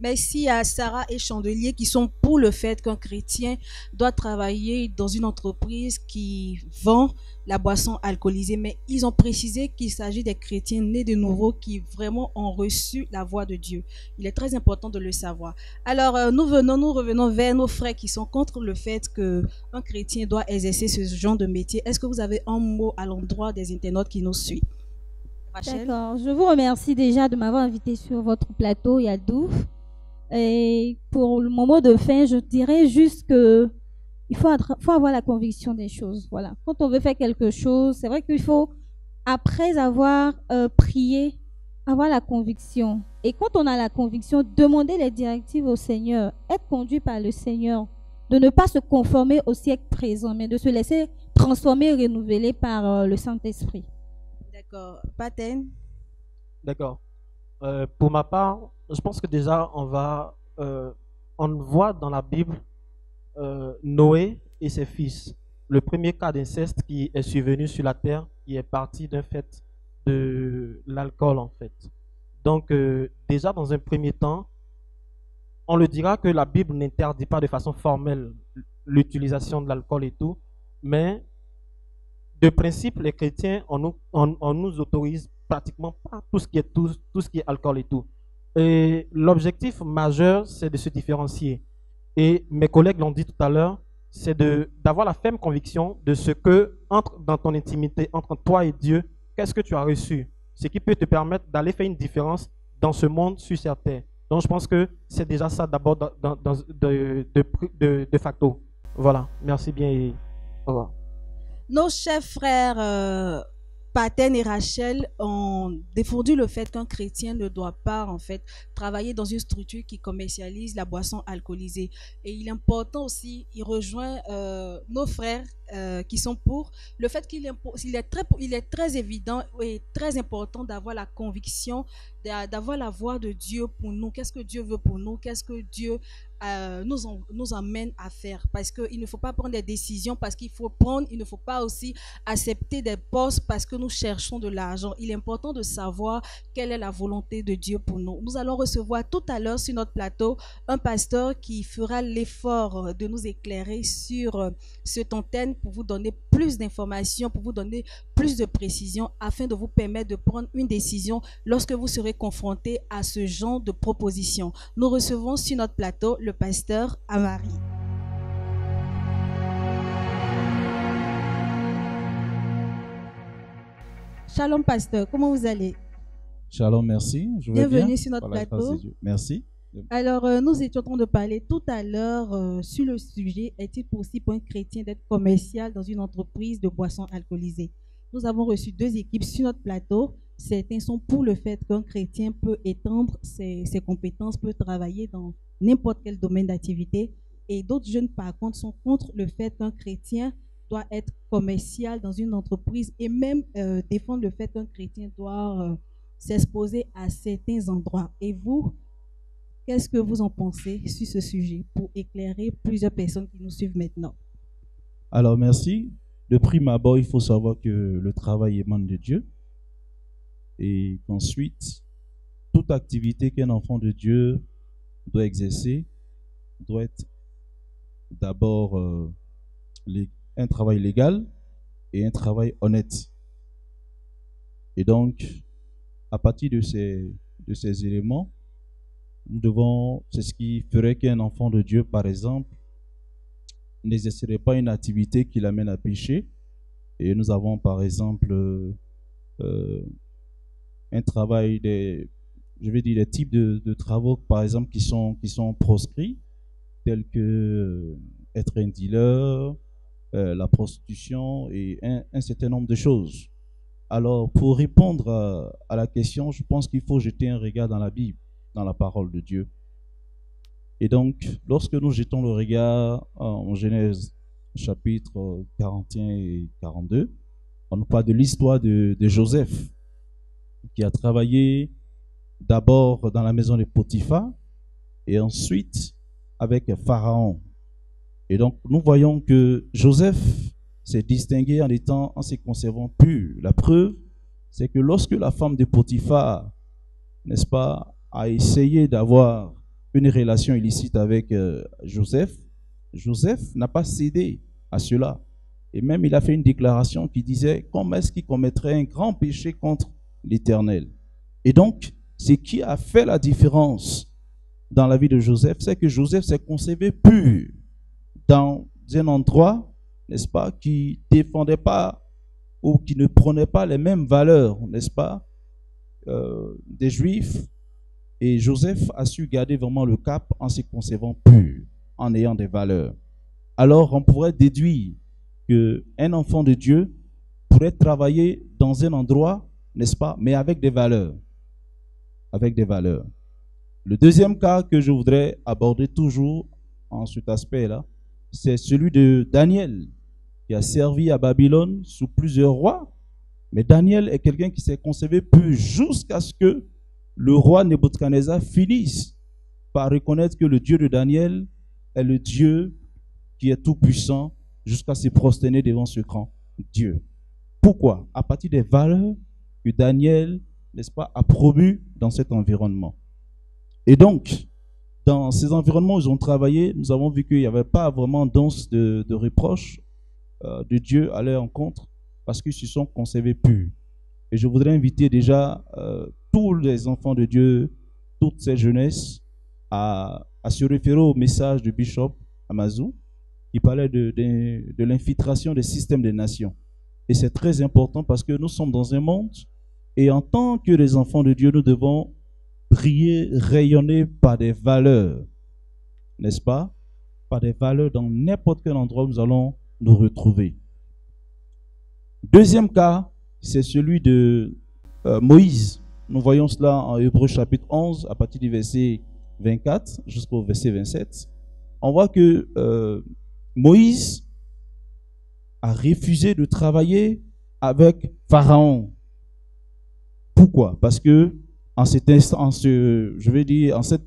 Merci à Sarah et Chandelier qui sont pour le fait qu'un chrétien doit travailler dans une entreprise qui vend la boisson alcoolisée. Mais ils ont précisé qu'il s'agit des chrétiens nés de nouveau qui vraiment ont reçu la voix de Dieu. Il est très important de le savoir. Alors, nous revenons vers nos frères qui sont contre le fait qu'un chrétien doit exercer ce genre de métier. Est-ce que vous avez un mot à l'endroit des internautes qui nous suivent? Rachel? D'accord. Je vous remercie déjà de m'avoir invité sur votre plateau, Yadouf. Et pour mon mot de fin, je dirais juste que il faut avoir la conviction des choses. Voilà. Quand on veut faire quelque chose, c'est vrai qu'il faut, après avoir prié, avoir la conviction. Et quand on a la conviction, demander les directives au Seigneur, être conduit par le Seigneur, de ne pas se conformer au siècle présent, mais de se laisser transformer et renouveler par le Saint-Esprit. D'accord. Paten? D'accord. Pour ma part, je pense que déjà, on voit dans la Bible Noé et ses fils. Le premier cas d'inceste qui est survenu sur la terre, qui est parti d'un fait de l'alcool, en fait. Donc, déjà, dans un premier temps, on le dira que la Bible n'interdit pas de façon formelle l'utilisation de l'alcool et tout, mais de principe, les chrétiens, on nous autorise pratiquement pas tout ce qui est alcool et tout. Et l'objectif majeur, c'est de se différencier. Et mes collègues l'ont dit tout à l'heure, c'est d'avoir la ferme conviction de ce que, dans ton intimité, entre toi et Dieu, qu'est-ce que tu as reçu? Ce qui peut te permettre d'aller faire une différence dans ce monde sur cette terre. Donc je pense que c'est déjà ça d'abord de facto. Voilà, merci bien et au revoir. Nos chers frères Paten et Rachel ont défendu le fait qu'un chrétien ne doit pas en fait travailler dans une structure qui commercialise la boisson alcoolisée. Et il est important aussi, il rejoint nos frères qui sont pour le fait qu'il est très évident et très important d'avoir la conviction, d'avoir la voix de Dieu pour nous. Qu'est-ce que Dieu veut pour nous? Qu'est-ce que Dieu nous emmène à faire? Parce qu'il ne faut pas prendre des décisions parce qu'il faut prendre, il ne faut pas aussi accepter des postes parce que nous cherchons de l'argent. Il est important de savoir quelle est la volonté de Dieu pour nous. Nous allons recevoir tout à l'heure sur notre plateau un pasteur qui fera l'effort de nous éclairer sur cette antenne pour vous donner plus d'informations, pour vous donner plus de précisions afin de vous permettre de prendre une décision lorsque vous serez confronté à ce genre de proposition. Nous recevons sur notre plateau le pasteur Amari. Shalom pasteur, comment vous allez? Shalom, merci. Je vais Bienvenue bien. sur notre Voilà, plateau. Merci. Alors, nous étions en train de parler tout à l'heure sur le sujet, est-il possible pour un chrétien d'être commercial dans une entreprise de boissons alcoolisées? Nous avons reçu deux équipes sur notre plateau. Certains sont pour le fait qu'un chrétien peut étendre ses compétences, peut travailler dans n'importe quel domaine d'activité. Et d'autres jeunes, par contre, sont contre le fait qu'un chrétien doit être commercial dans une entreprise et même défendre le fait qu'un chrétien doit s'exposer à certains endroits. Et vous, qu'est-ce que vous en pensez sur ce sujet pour éclairer plusieurs personnes qui nous suivent maintenant? Alors, merci. De prime abord, il faut savoir que le travail émane de Dieu et qu'ensuite, toute activité qu'un enfant de Dieu doit exercer doit être d'abord un travail légal et un travail honnête. Et donc, à partir de ces éléments, c'est ce qui ferait qu'un enfant de Dieu, par exemple, n'exercerait pas une activité qui l'amène à pécher. Et nous avons, par exemple, un travail, des types de travaux, par exemple, qui sont proscrits, tels que être un dealer, la prostitution et un certain nombre de choses. Alors, pour répondre à la question, je pense qu'il faut jeter un regard dans la Bible, dans la parole de Dieu. Et donc, lorsque nous jetons le regard en Genèse chapitre 41 et 42, on nous parle de l'histoire de Joseph, qui a travaillé d'abord dans la maison de Potiphar et ensuite avec Pharaon. Et donc, nous voyons que Joseph s'est distingué en se conservant pur. La preuve, c'est que lorsque la femme de Potiphar, n'est-ce pas, a essayé d'avoir une relation illicite avec Joseph, Joseph n'a pas cédé à cela. Et même il a fait une déclaration qui disait comment est-ce qu'il commettrait un grand péché contre l'Éternel. Et donc, ce qui a fait la différence dans la vie de Joseph, c'est que Joseph s'est conservé pur dans un endroit, n'est-ce pas, qui ne défendait pas ou qui ne prenait pas les mêmes valeurs, n'est-ce pas, des Juifs. Et Joseph a su garder vraiment le cap en se conservant pur, en ayant des valeurs. Alors, on pourrait déduire qu'un enfant de Dieu pourrait travailler dans un endroit, n'est-ce pas, mais avec des valeurs. Avec des valeurs. Le deuxième cas que je voudrais aborder toujours en cet aspect-là, c'est celui de Daniel, qui a servi à Babylone sous plusieurs rois. Mais Daniel est quelqu'un qui s'est conservé pur jusqu'à ce que le roi Nebuchadnezzar finisse par reconnaître que le Dieu de Daniel est le Dieu qui est tout puissant, jusqu'à se prosterner devant ce grand Dieu. Pourquoi? À partir des valeurs que Daniel, n'est-ce pas, a promues dans cet environnement. Et donc, dans ces environnements où ils ont travaillé, nous avons vu qu'il n'y avait pas vraiment d'once de reproche de Dieu à leur encontre, parce qu'ils se sont conservés purs. Et je voudrais inviter déjà tous les enfants de Dieu, toute cette jeunesse, à se référer au message du bishop Amazou, qui parlait de l'infiltration des systèmes des nations. Et c'est très important parce que nous sommes dans un monde, et en tant que les enfants de Dieu, nous devons briller, rayonner par des valeurs, n'est-ce pas? Par des valeurs dans n'importe quel endroit où nous allons nous retrouver. Deuxième cas, c'est celui de Moïse. Nous voyons cela en Hébreux chapitre 11, à partir du verset 24 jusqu'au verset 27. On voit que Moïse a refusé de travailler avec Pharaon. Pourquoi? Parce que en cette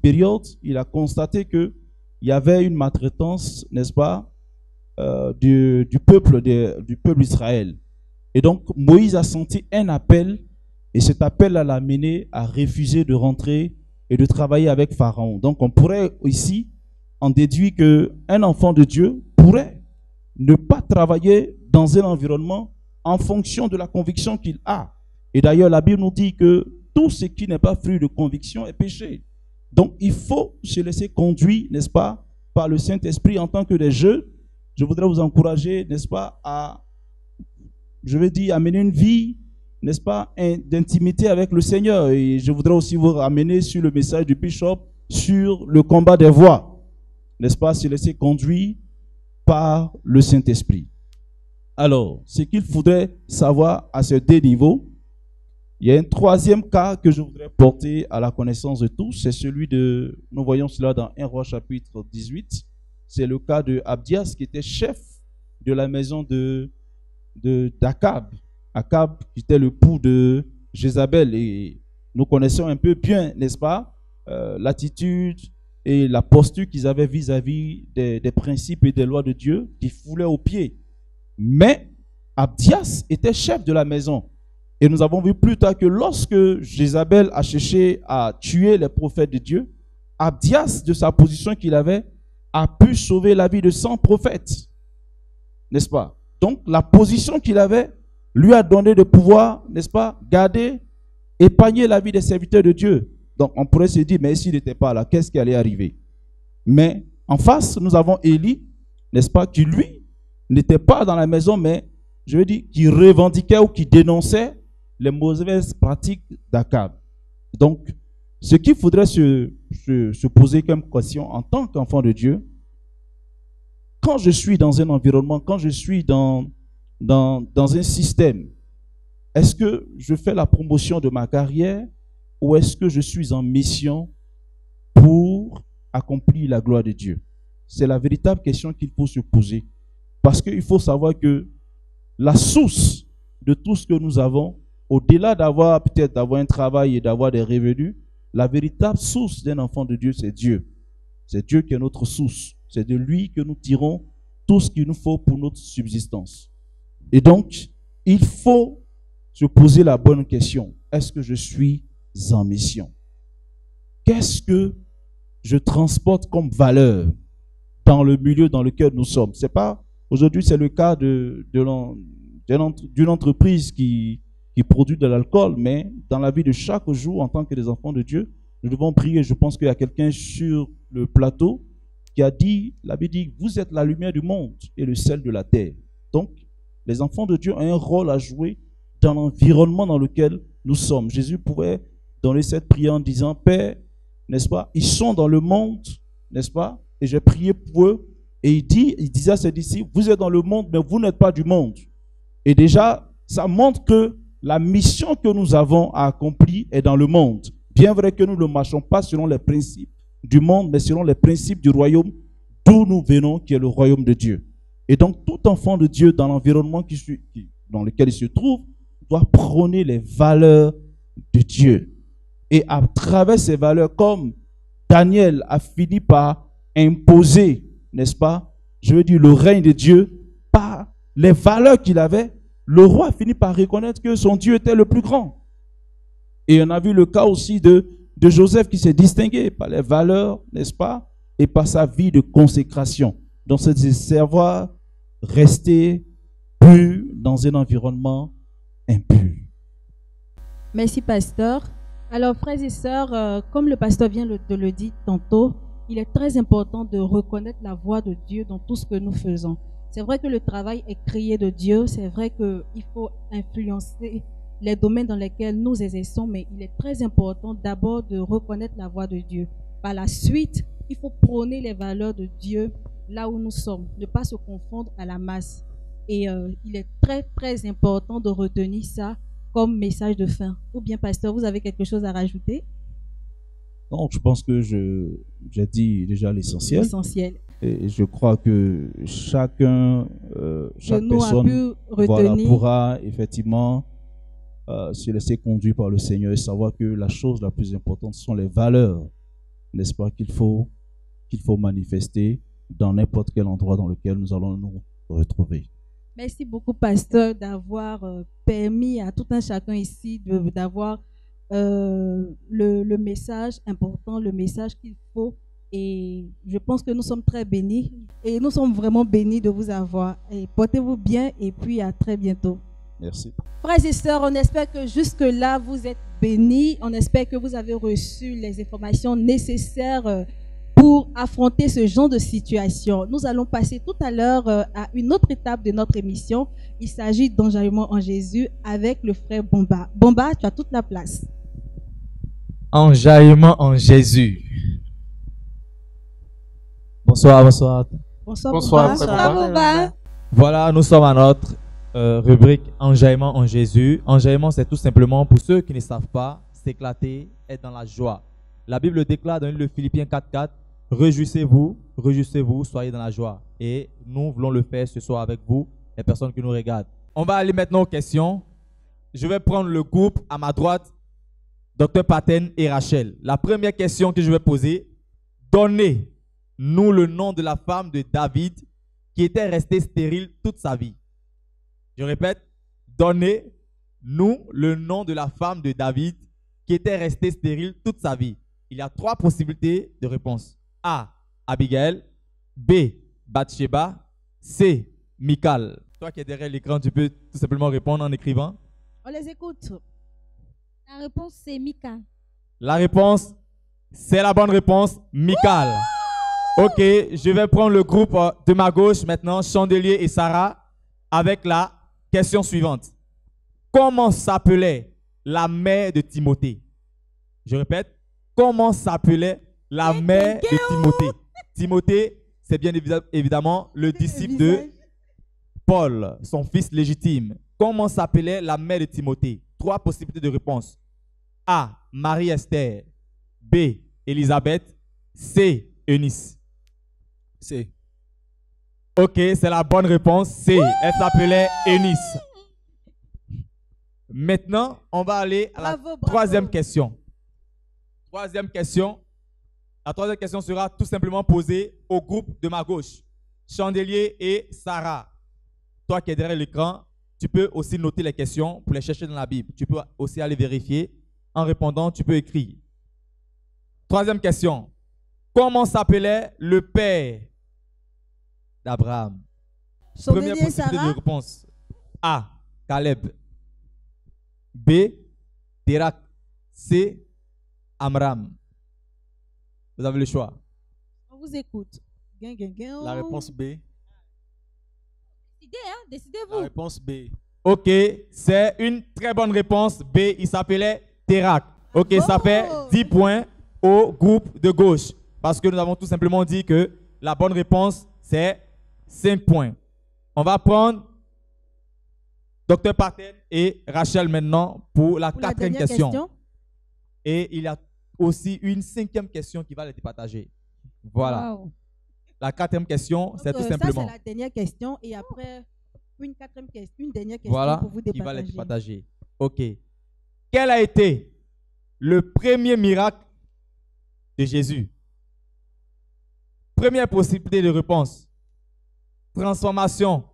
période, il a constaté qu'il y avait une maltraitance, n'est-ce pas, du peuple d'Israël. Et donc, Moïse a senti un appel, et cet appel l'a amené à refuser de rentrer et de travailler avec Pharaon. Donc, on pourrait ici en déduire qu'un enfant de Dieu pourrait ne pas travailler dans un environnement en fonction de la conviction qu'il a. Et d'ailleurs, la Bible nous dit que tout ce qui n'est pas fruit de conviction est péché. Donc, il faut se laisser conduire, n'est-ce pas, par le Saint-Esprit en tant que des jeunes. Je voudrais vous encourager, n'est-ce pas, à, mener une vie, n'est-ce pas, d'intimité avec le Seigneur. Et je voudrais aussi vous ramener sur le message du bishop sur le combat des voix. N'est-ce pas, se laisser conduire par le Saint-Esprit. Alors, ce qu'il faudrait savoir à ces deux niveaux, il y a un troisième cas que je voudrais porter à la connaissance de tous, c'est celui de, nous voyons cela dans 1 Roi chapitre 18, c'est le cas de Abdias qui était chef de la maison d'Akab. Akab qui était le époux de Jézabel, et nous connaissons un peu bien, n'est-ce pas, l'attitude et la posture qu'ils avaient vis-à-vis des principes et des lois de Dieu qui foulaient aux pieds. Mais Abdias était chef de la maison. Et nous avons vu plus tard que lorsque Jézabel a cherché à tuer les prophètes de Dieu, Abdias, de sa position qu'il avait, a pu sauver la vie de 100 prophètes. N'est-ce pas? Donc la position qu'il avait lui a donné de pouvoir, n'est-ce pas, garder, épargner la vie des serviteurs de Dieu. Donc, on pourrait se dire, mais s'il n'était pas là, qu'est-ce qui allait arriver? Mais en face, nous avons Élie, n'est-ce pas, qui lui n'était pas dans la maison, mais je veux dire, qui revendiquait ou qui dénonçait les mauvaises pratiques d'Akab. Donc, ce qu'il faudrait se poser comme question en tant qu'enfant de Dieu, quand je suis dans un environnement, quand je suis dans un système Est-ce que je fais la promotion de ma carrière ou est-ce que je suis en mission pour accomplir la gloire de Dieu? C'est la véritable question qu'il faut se poser. Parce qu'il faut savoir que la source de tout ce que nous avons, au-delà peut-être d'avoir un travail et d'avoir des revenus, la véritable source d'un enfant de Dieu, c'est Dieu. C'est Dieu qui est notre source. C'est de lui que nous tirons tout ce qu'il nous faut pour notre subsistance. Et donc, il faut se poser la bonne question. Est-ce que je suis en mission? Qu'est-ce que je transporte comme valeur dans le milieu dans lequel nous sommes? C'est pas, aujourd'hui, c'est le cas d'une entreprise qui produit de l'alcool, mais dans la vie de chaque jour, en tant que des enfants de Dieu, nous devons prier. Je pense qu'il y a quelqu'un sur le plateau qui a dit, la Bible dit, vous êtes la lumière du monde et le sel de la terre. Donc, les enfants de Dieu ont un rôle à jouer dans l'environnement dans lequel nous sommes. Jésus pouvait donner cette prière en disant, Père, n'est-ce pas, ils sont dans le monde, n'est-ce pas, et j'ai prié pour eux, et il disait à ses disciples, vous êtes dans le monde, mais vous n'êtes pas du monde. Et déjà, ça montre que la mission que nous avons à accomplir est dans le monde. Bien vrai que nous ne marchons pas selon les principes du monde, mais selon les principes du royaume d'où nous venons, qui est le royaume de Dieu. Et donc, tout enfant de Dieu, dans l'environnement dans lequel il se trouve, doit prôner les valeurs de Dieu. Et à travers ces valeurs, comme Daniel a fini par imposer, n'est-ce pas, je veux dire, le règne de Dieu, par les valeurs qu'il avait, le roi a fini par reconnaître que son Dieu était le plus grand. Et on a vu le cas aussi de Joseph qui s'est distingué par les valeurs, n'est-ce pas, et par sa vie de consécration. Donc, c'est de savoir rester pur dans un environnement impur. Merci, pasteur. Alors, frères et sœurs, comme le pasteur vient de le dire tantôt, il est très important de reconnaître la voix de Dieu dans tout ce que nous faisons. C'est vrai que le travail est créé de Dieu, c'est vrai qu'il faut influencer les domaines dans lesquels nous exerçons, mais il est très important d'abord de reconnaître la voix de Dieu. Par la suite, il faut prôner les valeurs de Dieu là où nous sommes, ne pas se confondre à la masse. Et il est très, très important de retenir ça comme message de fin. Ou bien, pasteur, vous avez quelque chose à rajouter? Non, je pense que j'ai dit déjà l'essentiel. L'essentiel. Et je crois que chaque personne pourra effectivement se laisser conduire par le Seigneur et savoir que la chose la plus importante sont les valeurs, n'est-ce pas, qu'il faut manifester dans n'importe quel endroit dans lequel nous allons nous retrouver. Merci beaucoup, pasteur, d'avoir permis à tout un chacun ici d'avoir le message important, le message qu'il faut. Et je pense que nous sommes très bénis. Et nous sommes vraiment bénis de vous avoir. Et portez-vous bien et puis à très bientôt. Merci. Frères et sœurs, on espère que jusque-là, vous êtes bénis. On espère que vous avez reçu les informations nécessaires pour affronter ce genre de situation. Nous allons passer tout à l'heure à une autre étape de notre émission. Il s'agit d'Enjaillement en Jésus avec le frère Bomba. Bomba, tu as toute la place. Enjaillement en Jésus. Bonsoir, bonsoir. Bonsoir, Bonsoir, Bomba. Voilà, nous sommes à notre rubrique Enjaillement en Jésus. Enjaillement, c'est tout simplement, pour ceux qui ne savent pas, s'éclater, être dans la joie. La Bible déclare dans le Philippiens 4:4, réjouissez-vous, réjouissez-vous, soyez dans la joie. Et nous voulons le faire ce soir avec vous, les personnes qui nous regardent. On va aller maintenant aux questions. Je vais prendre le groupe à ma droite, Dr Paten et Rachel. La première question que je vais poser, donnez-nous le nom de la femme de David qui était restée stérile toute sa vie. Je répète, donnez-nous le nom de la femme de David qui était restée stérile toute sa vie. Il y a 3 possibilités de réponse. A. Abigail. B. Bathsheba. C. Michal. Toi qui es derrière l'écran, tu peux tout simplement répondre en écrivant. On les écoute. La réponse, c'est Mika. La réponse, c'est la bonne réponse, Michal. Ok, je vais prendre le groupe de ma gauche maintenant, Chandelier et Sarah, avec la question suivante. Comment s'appelait la mère de Timothée? Je répète, comment s'appelait la mère de Timothée? Timothée, c'est bien évidemment le disciple de Paul, son fils légitime. comment s'appelait la mère de Timothée? 3 possibilités de réponse. A. Marie-Esther. B. Élisabeth. C. Eunice. C. Ok, c'est la bonne réponse. C. Elle s'appelait Eunice. Maintenant, on va aller à la troisième question. Troisième question. La troisième question sera tout simplement posée au groupe de ma gauche. Chandelier et Sarah. Toi qui es derrière l'écran, tu peux aussi noter les questions pour les chercher dans la Bible. Tu peux aussi aller vérifier. En répondant, tu peux écrire. Troisième question. Comment s'appelait le père d'Abraham? Première possibilité de réponse. A. Caleb. B. Terak. C. Amram. Vous avez le choix. On vous écoute. La réponse B. Décidez-vous. La réponse B. Ok, c'est une très bonne réponse. B, il s'appelait Terak. Ok, ça fait 10 points au groupe de gauche. Parce que nous avons tout simplement dit que la bonne réponse, c'est 5 points. On va prendre Dr. Patel et Rachel maintenant pour la quatrième question. Et il y a aussi une 5e question qui va les départager. Voilà. Wow. La 4e question, c'est tout simplement. Ça, c'est la dernière question. Et après, une dernière question voilà, pour vous départager. Qui va les départager. Ok. Quel a été le premier miracle de Jésus? Première possibilité de réponse. Transformation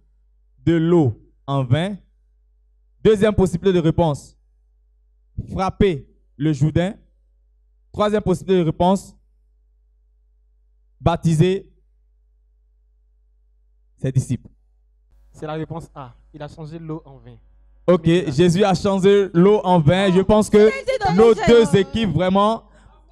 de l'eau en vin. Deuxième possibilité de réponse. Frapper le Jourdain. Troisième possibilité de réponse. Baptiser ses disciples. C'est la réponse A. Il a changé l'eau en vin. Ok, Jésus a changé l'eau en vin. Je pense que nos deux équipes vraiment...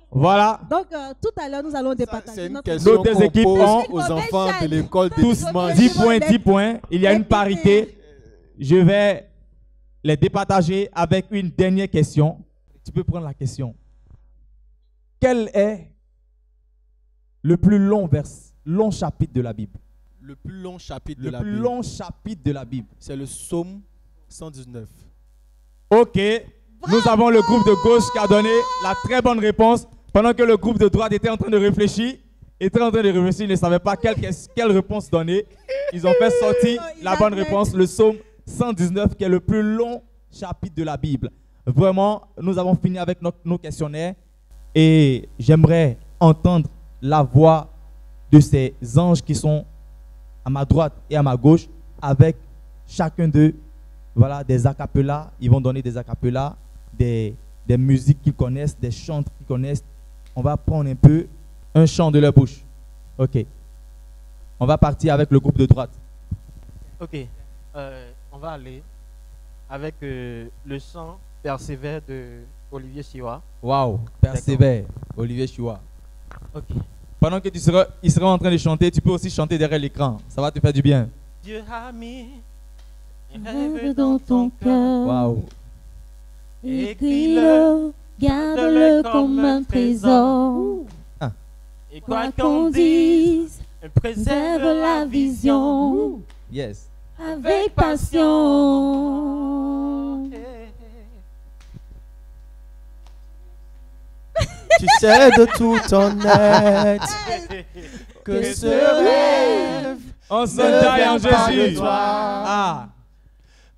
Voilà. Donc, tout à l'heure, nous allons départager. C'est une question qu'on équipes pose aux enfants de l'école tous 10 points, 10 points. Il y a une parité. Je vais les départager avec une dernière question. Tu peux prendre la question. Quel est le plus long chapitre de la Bible? Le plus long chapitre de la Bible. Le plus long chapitre de la Bible. C'est le psaume 119. Ok. Nous avons le groupe de gauche qui a donné la très bonne réponse pendant que le groupe de droite était en train de réfléchir. Ils ne savaient pas quelle réponse donner. Ils ont fait sortir la bonne réponse, le psaume 119 qui est le plus long chapitre de la Bible. Vraiment, nous avons fini avec nos questionnaires et j'aimerais entendre la voix de ces anges qui sont à ma droite et à ma gauche avec chacun d'eux, voilà, des acapellas. Ils vont donner des acapellas, des musiques qu'ils connaissent, des chants qu'ils connaissent. On va prendre un peu un chant de leur bouche. Ok. On va partir avec le groupe de droite. Ok. On va aller avec le chant Persévère de Olivier Chiwa. Waouh, Persévère, Olivier Chiwa. Ok. Pendant que il sera en train de chanter, tu peux aussi chanter derrière l'écran. Ça va te faire du bien. Dieu a mis un rêve dans ton cœur. Waouh. Écris-le, garde-le comme un trésor. Et quoi qu'on dise, préserve la vision. Yes. Avec passion. Tu sais de tout ton être que ce rêve on se taille en Jésus. Ah.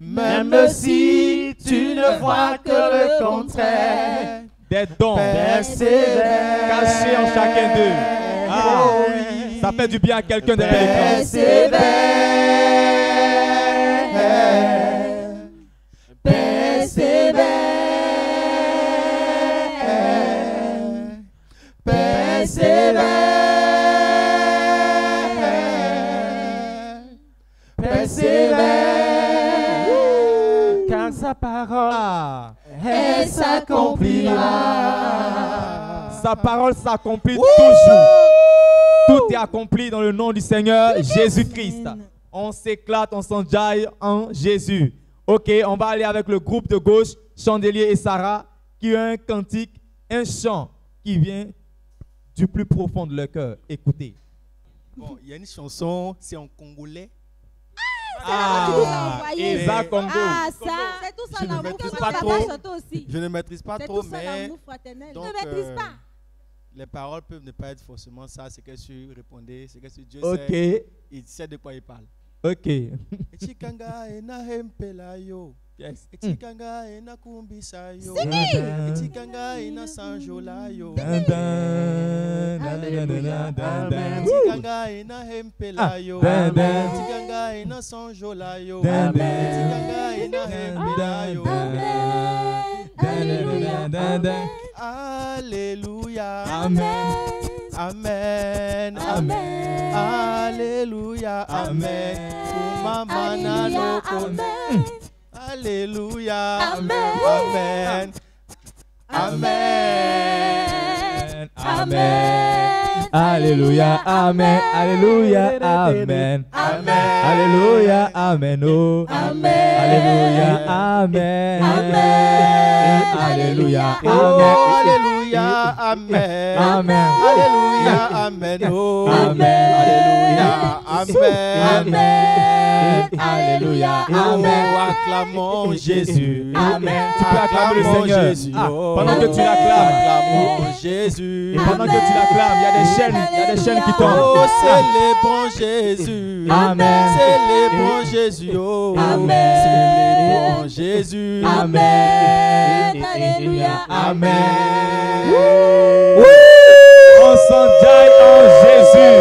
Même si tu ne vois que le contraire, des dons cachés en chacun d'eux. Ah, oui. Ça fait du bien à quelqu'un derrière l'écran. Car sa parole, elle s'accomplira. Sa parole s'accomplit toujours. Tout est accompli dans le nom du Seigneur Jésus-Christ. On s'éclate, on s'enjaille en Jésus. Ok, on va aller avec le groupe de gauche, Chandelier et Sarah, qui ont un cantique, un chant qui vient du plus profond de leur cœur. Écoutez. Bon, il y a une chanson, c'est en congolais. Eza Congo. Ah, ça, c'est tout ça Je ne l'amour. maîtrise Qu'est-ce pas que trop. tu as chanté aussi? Je ne maîtrise pas C'est trop, tout ça mais l'amour fraternel. donc, Ne maîtrise pas. les paroles peuvent ne pas être forcément ça. C'est que tu répondais, c'est que Dieu Ok, sait, il sait de quoi il parle. ok. Echikanga ena hempela yo. Yes. Echikanga ena kumbisa yo. Echikanga ena sanjola yo. Dun, dun, dun, dun, dun, dun, dun, dun. Echikanga ena hempela yo. Dun, dun. Echikanga ena sanjola yo. Dun, dun. Echikanga ena hempela yo. Dun, dun, dun. Alléluia. Amen. Amen. Amen. Alléluia. Amen. Kumamana no kon. Alléluia. Amen. Amen. Amen. Alléluia. Amen. Alléluia. Amen. Amen. Alléluia. Amen. Oh. Alléluia. Amen. Alléluia. Oh, Alléluia. Amen. Amen. Alléluia. Amen. Oh. Amen. Alléluia. Amen. Alléluia. Amen. Oh, acclamons Jésus. Amen. Tu peux acclamer le Acclamons Seigneur. Jésus. Ah, Oh. pendant que tu l'acclames, Acclamons Jésus. et pendant que tu l'acclames, il y a des chaînes qui tombent. Oh, célébrons Jésus. Amen. Célébrons Jésus. Oh, célébrons Jésus. Amen. Alléluia. Amen. On s'enjaille en Jésus.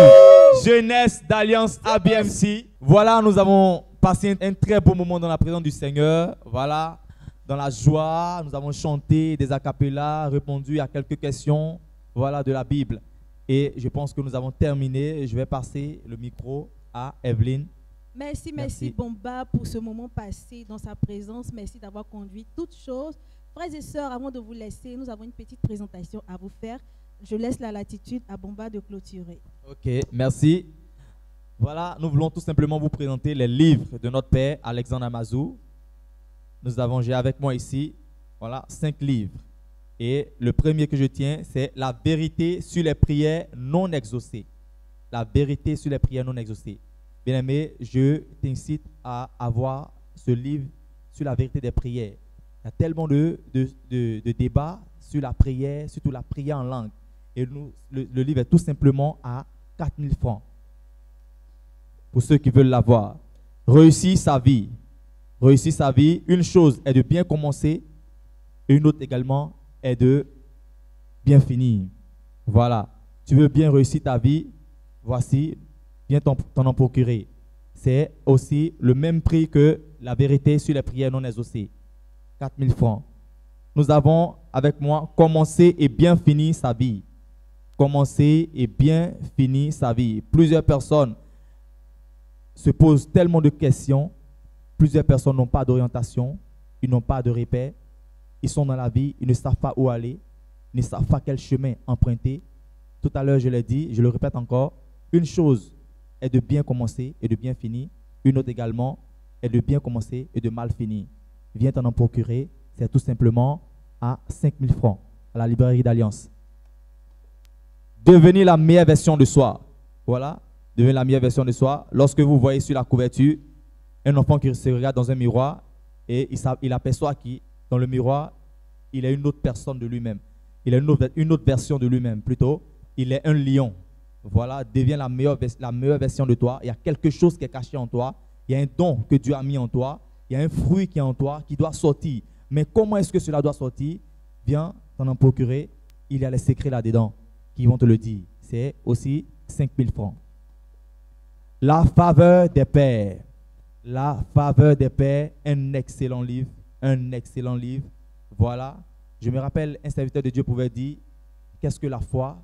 Jeunesse d'Alliance ABMC. Voilà, nous avons passé un très beau moment dans la présence du Seigneur. Voilà, dans la joie, nous avons chanté des acapellas, répondu à quelques questions, voilà, de la Bible. Et je pense que nous avons terminé. Je vais passer le micro à Evelyne. Merci Bomba pour ce moment passé dans sa présence. Merci d'avoir conduit toutes choses. Frères et sœurs, avant de vous laisser, nous avons une petite présentation à vous faire. Je laisse la latitude à Bomba de clôturer. Ok, merci. Voilà, nous voulons tout simplement vous présenter les livres de notre père Alexandre Amazou. J'ai avec moi ici, voilà, 5 livres. Et le premier que je tiens, c'est La vérité sur les prières non exaucées. La vérité sur les prières non exaucées. Bien-aimé, je t'incite à avoir ce livre sur la vérité des prières. Il y a tellement de débats sur la prière, surtout la prière en langue. Et le livre est tout simplement à 4000 francs. Pour ceux qui veulent l'avoir. Réussir sa vie. Réussir sa vie, une chose est de bien commencer et une autre également est de bien finir. Voilà. Tu veux bien réussir ta vie, voici, viens t'en en procurer. C'est aussi le même prix que La vérité sur les prières non exaucées. 4000 francs. Nous avons avec moi Commencer et bien finir sa vie. Commencer et bien finir sa vie. Plusieurs personnes se posent tellement de questions. Plusieurs personnes n'ont pas d'orientation, ils n'ont pas de repère, ils sont dans la vie, ils ne savent pas où aller, ils ne savent pas quel chemin emprunter. Tout à l'heure, je l'ai dit, je le répète encore, une chose est de bien commencer et de bien finir, une autre également est de bien commencer et de mal finir. Viens t'en procurer, c'est tout simplement à 5000 francs à la librairie d'Alliance. Devenir la meilleure version de soi. Voilà, devenir la meilleure version de soi. Lorsque vous voyez sur la couverture, un enfant qui se regarde dans un miroir et il aperçoit qu'il, dans le miroir, il est une autre personne de lui-même. Il est une autre version de lui-même, plutôt. Il est un lion. Voilà, devient la meilleure version de toi. Il y a quelque chose qui est caché en toi. Il y a un don que Dieu a mis en toi. Il y a un fruit qui est en toi, qui doit sortir. Mais comment est-ce que cela doit sortir? Viens t'en procurer. Il y a les secrets là-dedans qui vont te le dire. C'est aussi 5000 francs. La faveur des pères. La faveur des pères, un excellent livre, un excellent livre. Voilà, je me rappelle, un serviteur de Dieu pouvait dire, qu'est-ce que la foi?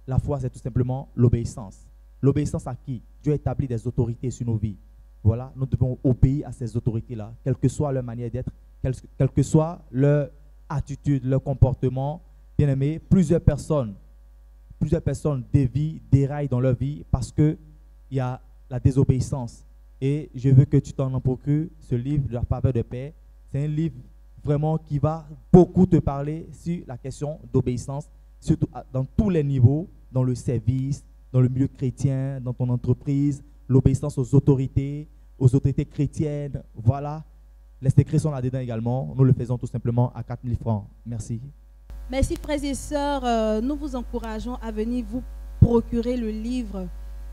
La foi, c'est tout simplement l'obéissance. L'obéissance à qui? Dieu établit des autorités sur nos vies. Voilà, nous devons obéir à ces autorités-là, quelle que soit leur manière d'être, quelle que soit leur attitude, leur comportement. Bien aimé, plusieurs personnes déraillent dans leur vie parce qu'il y a la désobéissance. Et je veux que tu t'en procures, ce livre de la faveur de paix. C'est un livre vraiment qui va beaucoup te parler sur la question d'obéissance, surtout dans tous les niveaux, dans le service, dans le milieu chrétien, dans ton entreprise, l'obéissance aux autorités, aux autorités chrétiennes. Voilà, les secrets sont là-dedans également. Nous le faisons tout simplement à 4 000 francs. Merci. Merci frères et sœurs, nous vous encourageons à venir vous procurer le livre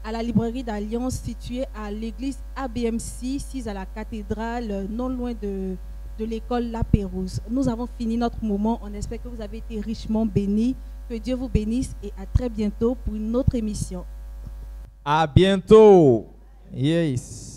à la librairie d'Alliance située à l'église ABMC, 6 à la cathédrale, non loin de l'école La Pérouse. Nous avons fini notre moment, on espère que vous avez été richement bénis. Que Dieu vous bénisse et à très bientôt pour une autre émission. À bientôt. Yes.